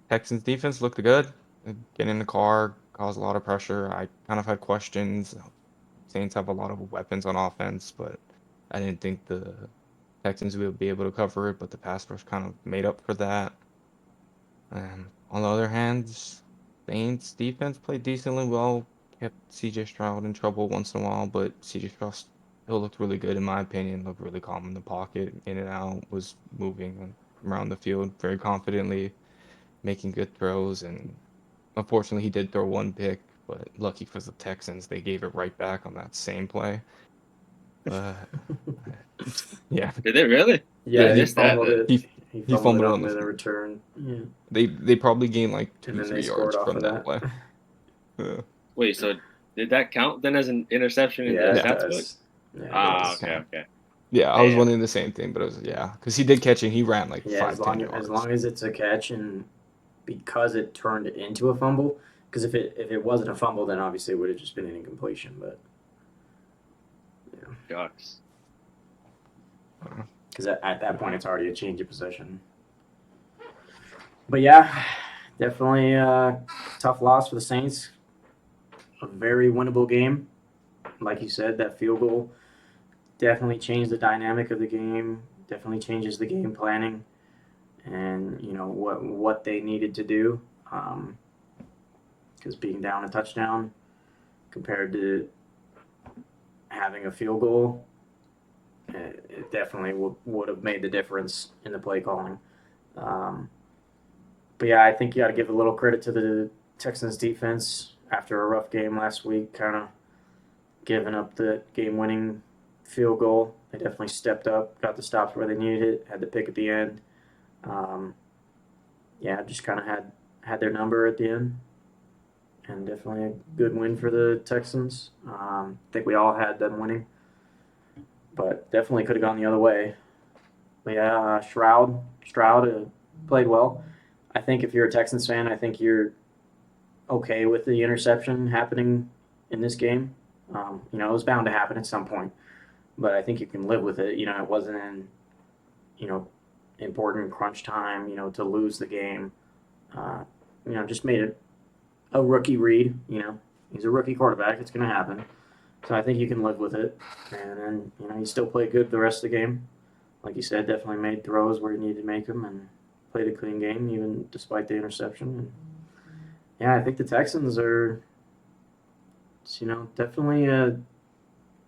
Texans defense looked good. Get in the car, caused a lot of pressure. I kind of had questions. Saints have a lot of weapons on offense, but I didn't think the Texans would be able to cover it, but the pass rush kind of made up for that. On the other hand, Saints defense played decently well, kept CJ Stroud in trouble once in a while, but CJ Stroud still looked really good in my opinion, looked really calm in the pocket, in and out, was moving around the field very confidently, making good throws, and unfortunately he did throw one pick, but lucky for the Texans, they gave it right back on that same play. But yeah, Did they really? I Yeah, he missed that. fumbled it. he He he fumbled it fumbled on on the the return. Yeah. they probably gained like And two, then they 3 yards scored off from of that that. play. Yeah. Wait, so did that count then as an interception in the Yeah, it Yeah. stats book? does. Yeah, it Yeah, Ah, it does. okay, count. okay. Yeah, I was Damn. wondering the same thing, but it was yeah, because he did catch it. He ran like Yeah, 5, 10 as yards. long as it's a catch and because it turned into a fumble. Because if it wasn't a fumble, then obviously it would have just been an incompletion. But yeah, Shucks. because at that point it's already a change of possession. But yeah, definitely tough loss for the Saints. a very winnable game. Like you said, that field goal definitely changed the dynamic of the game. Definitely changes the game planning, and what they needed to do. Because being down a touchdown compared to having a field goal, it definitely would have made the difference in the play calling. Um, but yeah, I think you got to give a little credit to the Texans defense after a rough game last week, kind of giving up the game-winning field goal. They definitely stepped up, got the stops where they needed it, had the pick at the end. Um, yeah, just kind of had their number at the end, and definitely a good win for the Texans. I think we all had them winning, but definitely could have gone the other way. But yeah, Stroud played well. I think if you're a Texans fan, I think you're okay with the interception happening in this game. It was bound to happen at some point, but I think you can live with it. It wasn't in, you know, important crunch time, to lose the game. Just made it a rookie read. He's a rookie quarterback. It's going to happen. So I think you can live with it. And then, he still played good the rest of the game. Like you said, definitely made throws where he needed to make them and played a clean game, even despite the interception. And yeah, I think the Texans are, definitely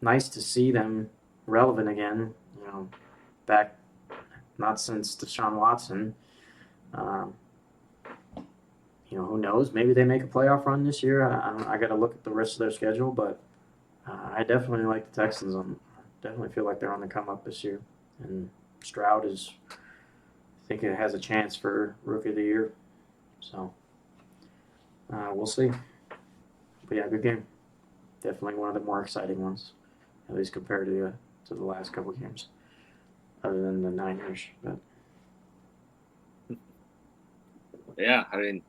nice to see them relevant again. Back not since Deshaun Watson. Um, who knows? Maybe they make a playoff run this year. I got to look at the rest of their schedule, but I definitely like the Texans. I definitely feel like they're on the come up this year. And Stroud I think it has a chance for Rookie of the Year. So we'll see. But yeah, good game. Definitely one of the more exciting ones, at least compared to the last couple of games, other than the Niners. But Yeah, I mean,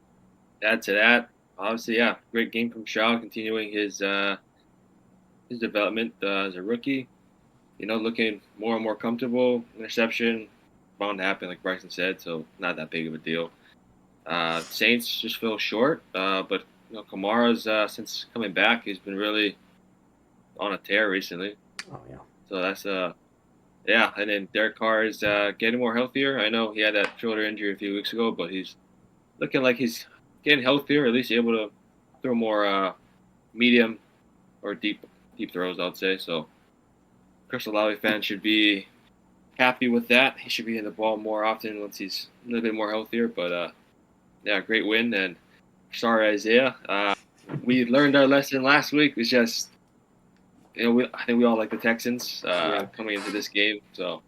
add to that, obviously, yeah, great game from Shaw, continuing his development as a rookie. Looking more and more comfortable. Interception, bound to happen, like Bryson said, so not that big of a deal. Saints just fell short, but Kamara's since coming back, he's been really on a tear recently. oh yeah, So that's yeah, and then Derek Carr is getting more healthier. I know he had that shoulder injury a few weeks ago, but he's looking like he's getting healthier, at least able to throw more medium or deep throws, I'd say. So Chris Olave fans should be happy with that. He should be in the ball more often once he's a little bit more healthier. But yeah, great win. And sorry, Isaiah. We learned our lesson last week. It's just, I think we all like the Texans coming into this game. So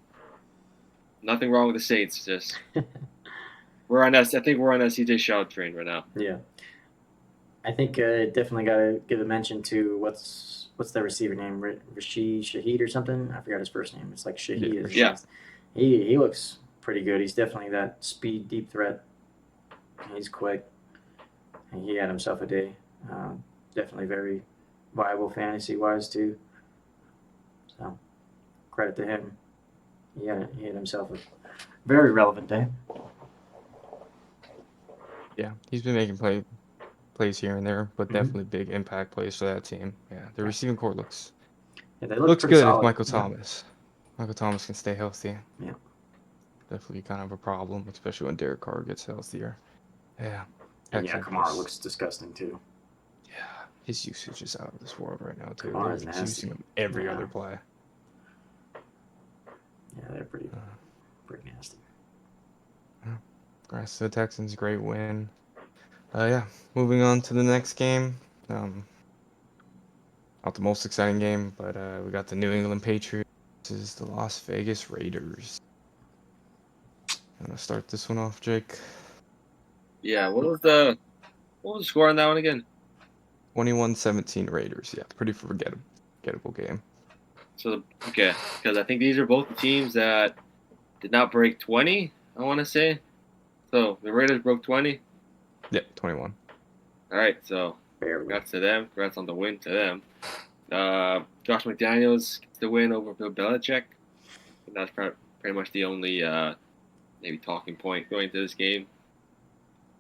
nothing wrong with the Saints. Just we're on that. I think we're on that CJ Stroud train right now. yeah. I think definitely got to give a mention to what's the receiver name, Rashid Shaheed or something. I forgot his first name. It's like Shaheed. Yeah. He looks pretty good. He's definitely that speed deep threat. He's quick. And he had himself a day. Definitely very viable fantasy wise too. So credit to him. He had himself a very relevant day. Yeah, he's been making plays here and there, but definitely big impact plays for that team. Yeah, the receiving core looks Yeah, they look looks pretty good solid. if Michael Yeah. Thomas. Michael Thomas can stay healthy. Yeah. Definitely kind of a problem, especially when Derek Carr gets healthier. Yeah. And yeah, Texans Kamara just- looks disgusting too. Yeah, his usage is out of this world right now too. Kamara's They're nasty. using him every Yeah. other play. Yeah, they're pretty nasty. Congrats to the Texans, great win. Yeah, moving on to the next game. Not the most exciting game, but we got the New England Patriots versus the Las Vegas Raiders. I'm gonna start this one off, Jake. Yeah. What was the score on that one again? 21-17 Raiders. Yeah, pretty forgettable game. So okay, because I think these are both the teams that did not break 20. I want to say. So the Raiders broke 20. Yeah, 21. All right, so Barely. congrats to them. Congrats on the win to them. Josh McDaniels gets the win over Bill Belichick. And that's pretty much the only maybe talking point going into this game.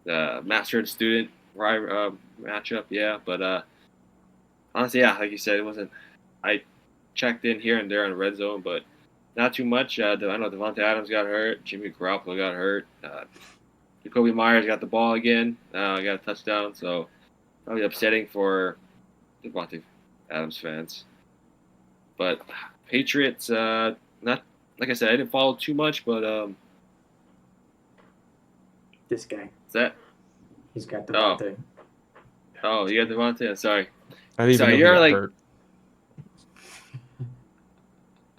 The master and student matchup, yeah, but honestly, yeah, like you said, it wasn't. I checked in here and there on the red zone, but not too much. I know Devontae Adams got hurt. Jimmy Garoppolo got hurt. Jacoby Myers got the ball again. Got a touchdown. So probably upsetting for Devontae Adams fans. But Patriots, not like I said, I didn't follow too much, but This guy, is that? he's got Oh, Devontae. you got Devontae. Sorry, I didn't even know he you're got like hurt.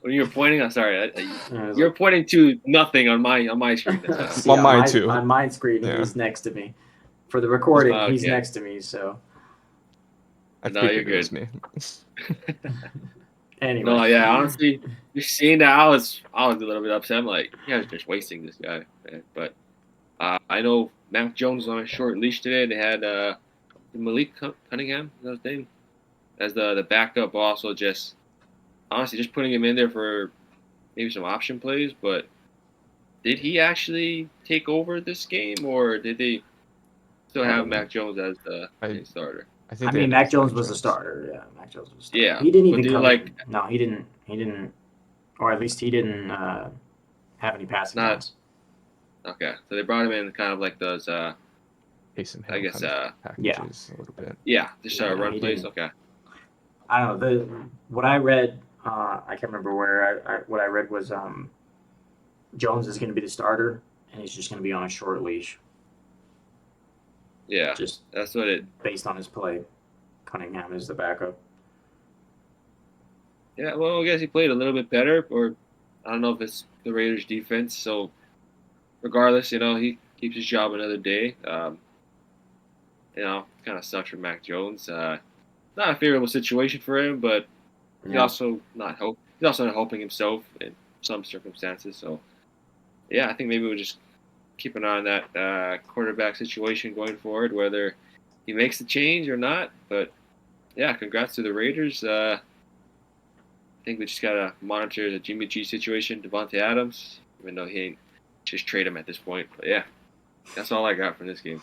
when you were pointing. I'm sorry, Yeah, you're pointing to nothing on my screen. That's what See, On mine too. On my screen, Yeah. he's next to me. For the recording, he's Okay. next to me. So I No, figured you're it was good. me. anyway, No, yeah, honestly, just seeing that, I was a little bit upset. I'm like, you guys are just wasting this guy, man. But I know Mac Jones was on a short leash today. They had Malik Cunningham, is that his name, as the backup. Also, just honestly, just putting him in there for maybe some option plays. But did he actually take over this game, or did they still have Mac Jones as the main starter? I think I they mean, had Mac Mac Jones was the starter. Yeah, Mac Jones was the starter. Yeah, He didn't but even do you come like in. No, he didn't. He didn't, or at least he didn't have any passing not downs. okay? So they brought him in kind of like those. Taysom I Hill guess kind of packages a little bit. yeah, just Yeah, run he plays. didn't. Okay. I don't know. What I read, I can't remember where. What I read was Jones is going to be the starter, and he's just going to be on a short leash, Yeah, just that's what it. based on his play. Cunningham is the backup. Yeah, well, I guess he played a little bit better, or I don't know if it's the Raiders' defense. So, regardless, he keeps his job another day. Kind of sucks for Mac Jones. Not a favorable situation for him, but he's Yeah. also not helping himself in some circumstances. So, yeah, I think maybe we'll just keep an eye on that quarterback situation going forward, whether he makes the change or not. But yeah, congrats to the Raiders. I think we just gotta monitor the Jimmy G situation, Devontae Adams, even though he ain't, just trade him at this point. But yeah, that's all I got from this game.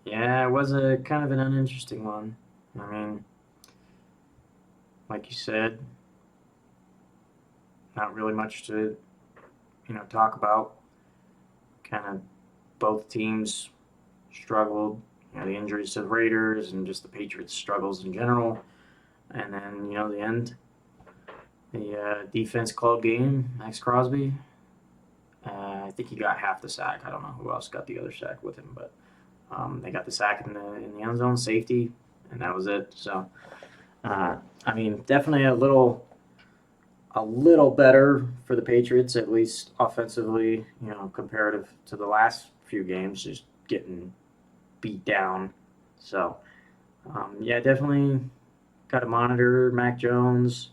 Yeah, it was a kind of an uninteresting one. I mean, like you said, not really much to talk about. Kind of both teams struggled. The injuries to the Raiders and just the Patriots' struggles in general. And then the end, the defense called game. Max Crosby. I think he got half the sack. I don't know who else got the other sack with him, but they got the sack in the end zone, safety, and that was it. So, I mean, definitely a little better for the Patriots, at least offensively. Comparative to the last few games, just getting beat down. So, yeah, definitely got to monitor Mac Jones.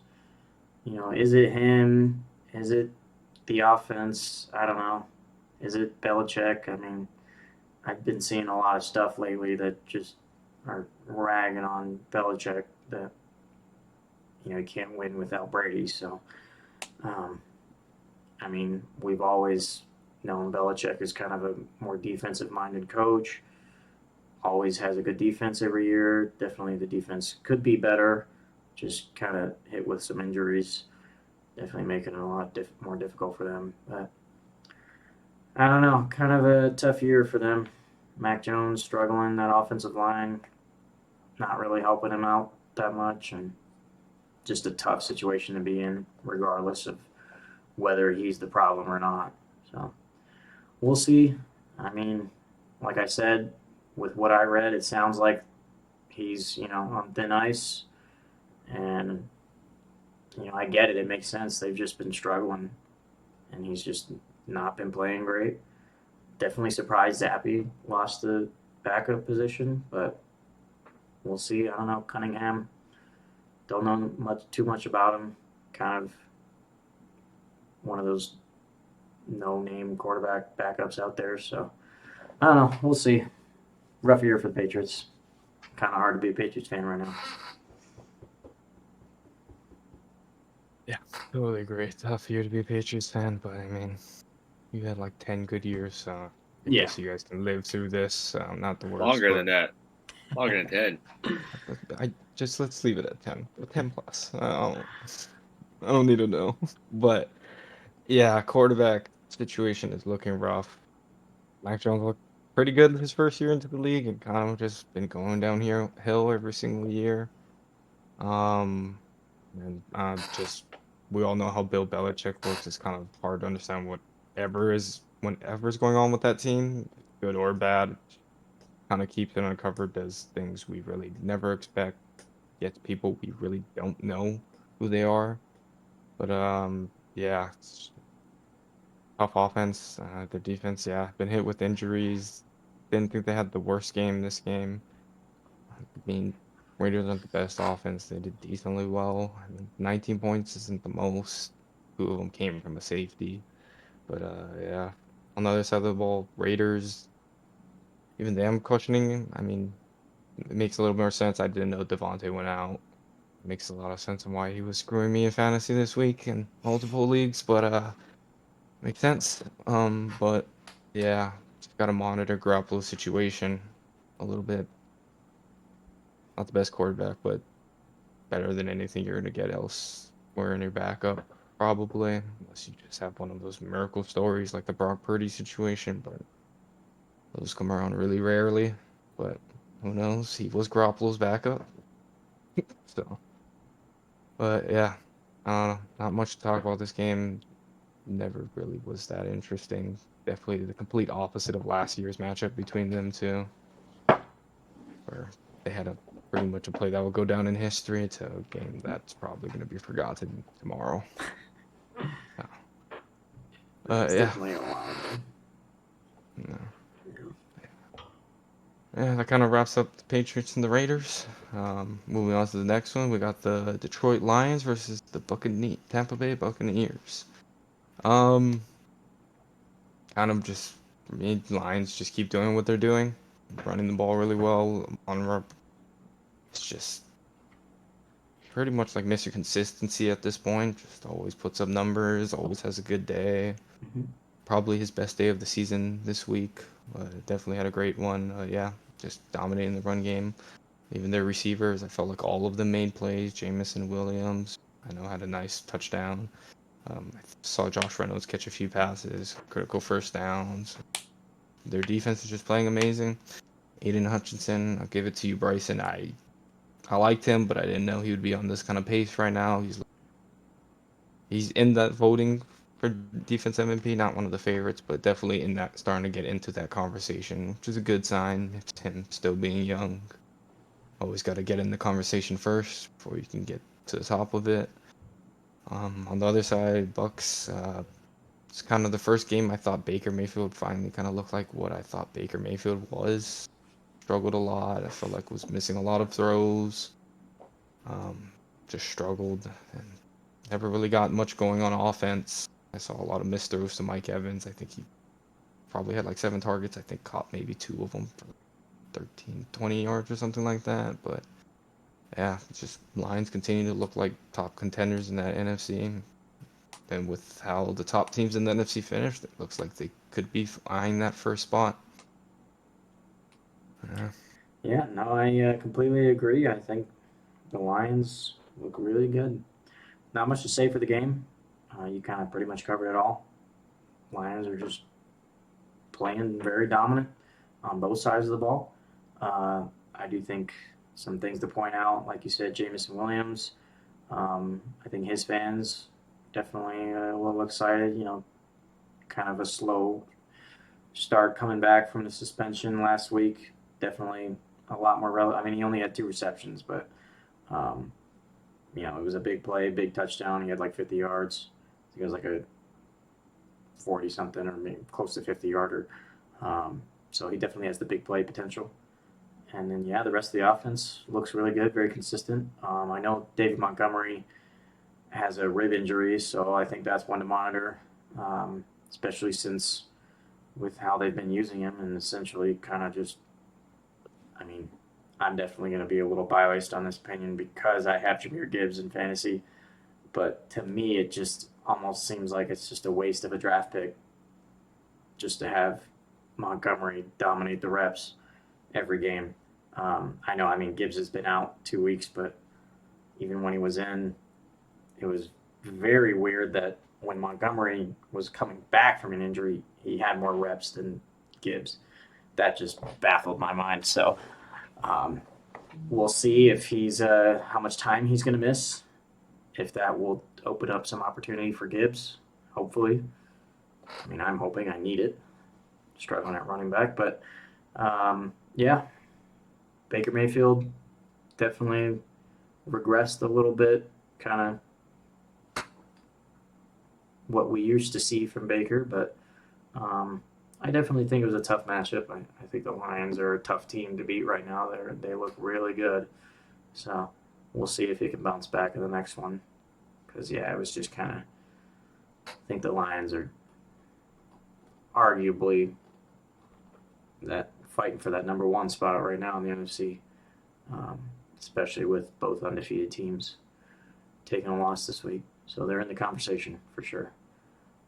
Is it him? Is it the offense? I don't know. Is it Belichick? I mean, I've been seeing a lot of stuff lately that just are ragging on Belichick that he can't win without Brady. So, I mean, we've always known Belichick is kind of a more defensive-minded coach. Always has a good defense every year. Definitely, the defense could be better. Just kind of hit with some injuries. Definitely making it a lot more difficult for them. But I don't know. Kind of a tough year for them. Mac Jones struggling, that offensive line not really helping him out that much, and just a tough situation to be in, regardless of whether he's the problem or not. So we'll see. I mean, like I said, with what I read, it sounds like he's on thin ice, and I get it. It makes sense. They've just been struggling, and he's just not been playing great. Definitely surprised Zappy lost the backup position, but we'll see. I don't know. Cunningham, don't know too much about him. Kind of one of those no-name quarterback backups out there. So I don't know. We'll see. Rough year for the Patriots. Kind of hard to be a Patriots fan right now. Yeah, totally agree. Tough year to be a Patriots fan, but I mean, you had like 10 good years, so I guess you guys can live through this. Not the worst. Longer but than that. Longer than 10. Let's leave it at 10. 10 plus. I don't need to know. But yeah, quarterback situation is looking rough. Mac Jones looked pretty good his first year into the league and kind of just been going down here hill every single year. Um, and just we all know how Bill Belichick works. It's kind of hard to understand whenever's going on with that team, good or bad. Kind of keeps it uncovered, does things we really never expect, gets people we really don't know who they are. But yeah, it's tough offense. Their defense, yeah, been hit with injuries. Didn't think they had the worst game this game. I mean, Raiders aren't the best offense. They did decently well. I mean, 19 points isn't the most. Two of them came from a safety. But yeah, on the other side of the ball, Raiders, even them questioning. I mean, it makes a little more sense. I didn't know Devontae went out. Makes a lot of sense on why he was screwing me in fantasy this week in multiple leagues. But makes sense. But yeah, just gotta monitor Garoppolo's situation a little bit. Not the best quarterback, but better than anything you're gonna get elsewhere in your backup, probably, unless you just have one of those miracle stories like the Brock Purdy situation. But those come around really rarely. But who knows? He was Garoppolo's backup, so. But yeah, not much to talk about this game. Never really was that interesting. Definitely the complete opposite of last year's matchup between them two, where they had a pretty much a play that will go down in history to a game that's probably going to be forgotten tomorrow. Yeah. It's Yeah. definitely a lot. Yeah. Yeah, that kind of wraps up the Patriots and the Raiders. Moving on to the next one, we got the Detroit Lions versus the Tampa Bay Buccaneers. Um, Kind of just for me, Lions just keep doing what they're doing, running the ball really well. It's just pretty much like Mr. Consistency at this point. Just always puts up numbers, always has a good day. Mm-hmm. Probably his best day of the season this week. Definitely had a great one. Yeah, just dominating the run game. Even their receivers, I felt like all of them made plays. Jamison Williams, I know, had a nice touchdown. I saw Josh Reynolds catch a few passes, critical first downs. Their defense is just playing amazing. Aiden Hutchinson, I'll give it to you, Bryson. I liked him, but I didn't know he would be on this kind of pace right now. He's in that voting for defense MVP, not one of the favorites, but definitely in that, starting to get into that conversation, which is a good sign. It's him still being young. Always got to get in the conversation first before you can get to the top of it. On the other side, Bucks. It's kind of the first game I thought Baker Mayfield finally kind of looked like what I thought Baker Mayfield was. Struggled a lot. I felt like was missing a lot of throws. Um, just struggled and never really got much going on offense. I saw a lot of missed throws to Mike Evans. I think he probably had like 7 targets. I think caught maybe 2 of them for 13, 20 yards or something like that. But yeah, it's just Lions continue to look like top contenders in that NFC. And with how the top teams in the NFC finished, it looks like they could be eyeing that first spot. Yeah. Yeah, no, I completely agree. I think the Lions look really good. Not much to say for the game. You kind of pretty much covered it all. Lions are just playing very dominant on both sides of the ball. I do think some things to point out, like you said, Jamison Williams. I think his fans definitely a little excited. You know, kind of a slow start coming back from the suspension last week. Definitely a lot more relevant. I mean, he only had 2 receptions, but um, you know, it was a big play, big touchdown. He had like 50 yards. I think it was like a 40 something or maybe close to 50 yarder. So he definitely has the big play potential. And then, yeah, the rest of the offense looks really good, very consistent. I know David Montgomery has a rib injury, so I think that's one to monitor, especially since with how they've been using him and essentially kind of just, I mean, I'm definitely going to be a little biased on this opinion because I have Jameer Gibbs in fantasy. But to me, it just almost seems like it's just a waste of a draft pick just to have Montgomery dominate the reps every game. I know, I mean, Gibbs has been out 2 weeks, but even when he was in, it was very weird that when Montgomery was coming back from an injury, he had more reps than Gibbs. That just baffled my mind. So we'll see if he's how much time he's going to miss. If that will open up some opportunity for Gibbs, hopefully. I mean, I'm hoping. I need it. Struggling at running back, but yeah, Baker Mayfield definitely regressed a little bit, kind of what we used to see from Baker, but I definitely think it was a tough matchup. I think the Lions are a tough team to beat right now. They look really good, so we'll see if he can bounce back in the next one. Because yeah, it was just kind of. I think the Lions are arguably that fighting for that number one spot right now in the NFC, especially with both undefeated teams taking a loss this week. So they're in the conversation for sure.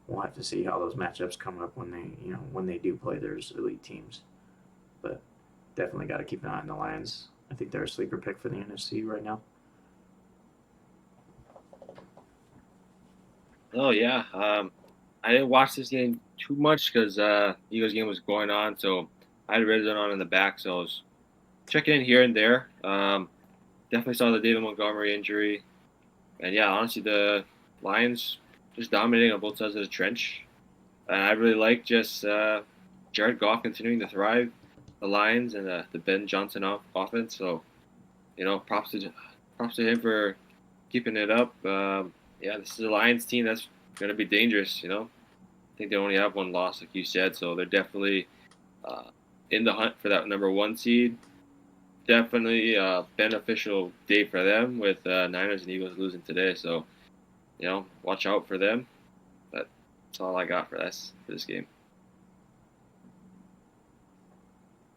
We'll have to see how those matchups come up when they do play their elite teams. But definitely got to keep an eye on the Lions. I think they're a sleeper pick for the NFC right now. Oh yeah. I didn't watch this game too much because Eagles game was going on, so I had Red Zone on in the back, so I was checking in here and there. Definitely saw the David Montgomery injury, and yeah, honestly, the Lions just dominating on both sides of the trench. And I really like just Jared Goff continuing to thrive, the Lions and the Ben Johnson offense. So, props to him for keeping it up. Yeah, this is a Lions team that's going to be dangerous. I think they only have one loss, like you said, so they're definitely in the hunt for that number one seed. Definitely a beneficial day for them with Niners and Eagles losing today. So, watch out for them. But that's all I got for this game.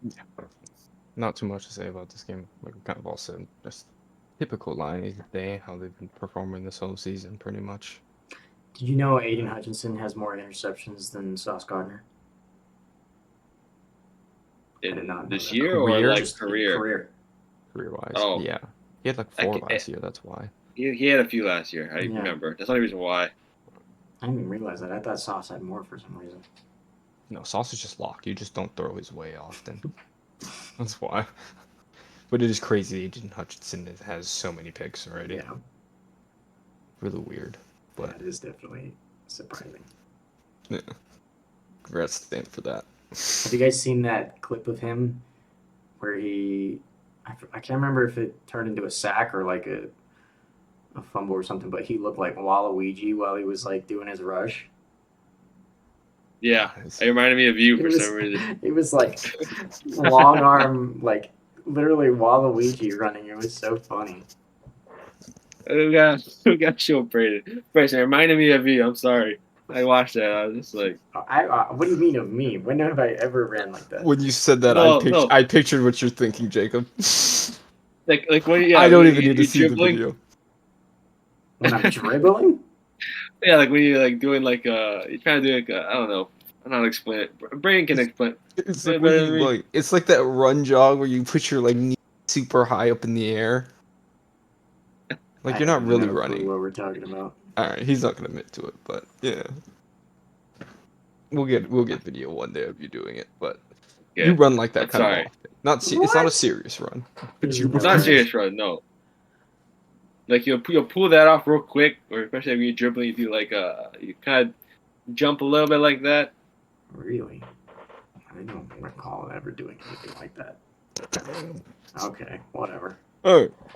Yeah. Not too much to say about this game. Like we kind of all said, just typical Lions day, how they've been performing this whole season, pretty much. Did you know Aiden Hutchinson has more interceptions than Sauce Gardner? I did not know This that. year or Career? like Just career? Career-wise. Oh. Yeah. He had like 4 last year, that's why. He had a few last year. I Yeah. remember. That's the only reason why. I didn't even realize that. I thought Sauce had more for some reason. No, Sauce is just locked. You just don't throw his way often. That's why. But it is crazy Aiden Hutchinson has so many picks already. Yeah. Really weird. But That is definitely surprising. yeah. Congrats to Dan for that. Have you guys seen that clip of him where I can't remember if it turned into a sack or like a fumble or something, but he looked like Waluigi while he was like doing his rush. Yeah, it reminded me of you for some reason. It was like long arm, like literally Waluigi running. It was so funny. We got show Brayden. It reminded me of you. I'm sorry. I watched that. I was just like, What do you mean of me? When have I ever ran like that? When you said that, No. I pictured what you're thinking, Jacob. like when I don't even need to see dribbling. the video. When I'm dribbling? Yeah, like when you're like doing like you're trying to do like I don't know. I don't know how to explain it. Brain can explain. It's like, it's like that run jog where you put your like knee super high up in the air. Like you're not really running. What we're talking about? All right, he's not gonna admit to it, but yeah, we'll get video one day of you doing it. But Yeah, you run like that that's kind all of right. often. It's not a serious run. But you It's not a serious run, no. Like you'll pull that off real quick, or especially when you're dribbling, you do like you kind of jump a little bit like that. Really? I don't recall ever doing anything like that. Okay, whatever. Oh.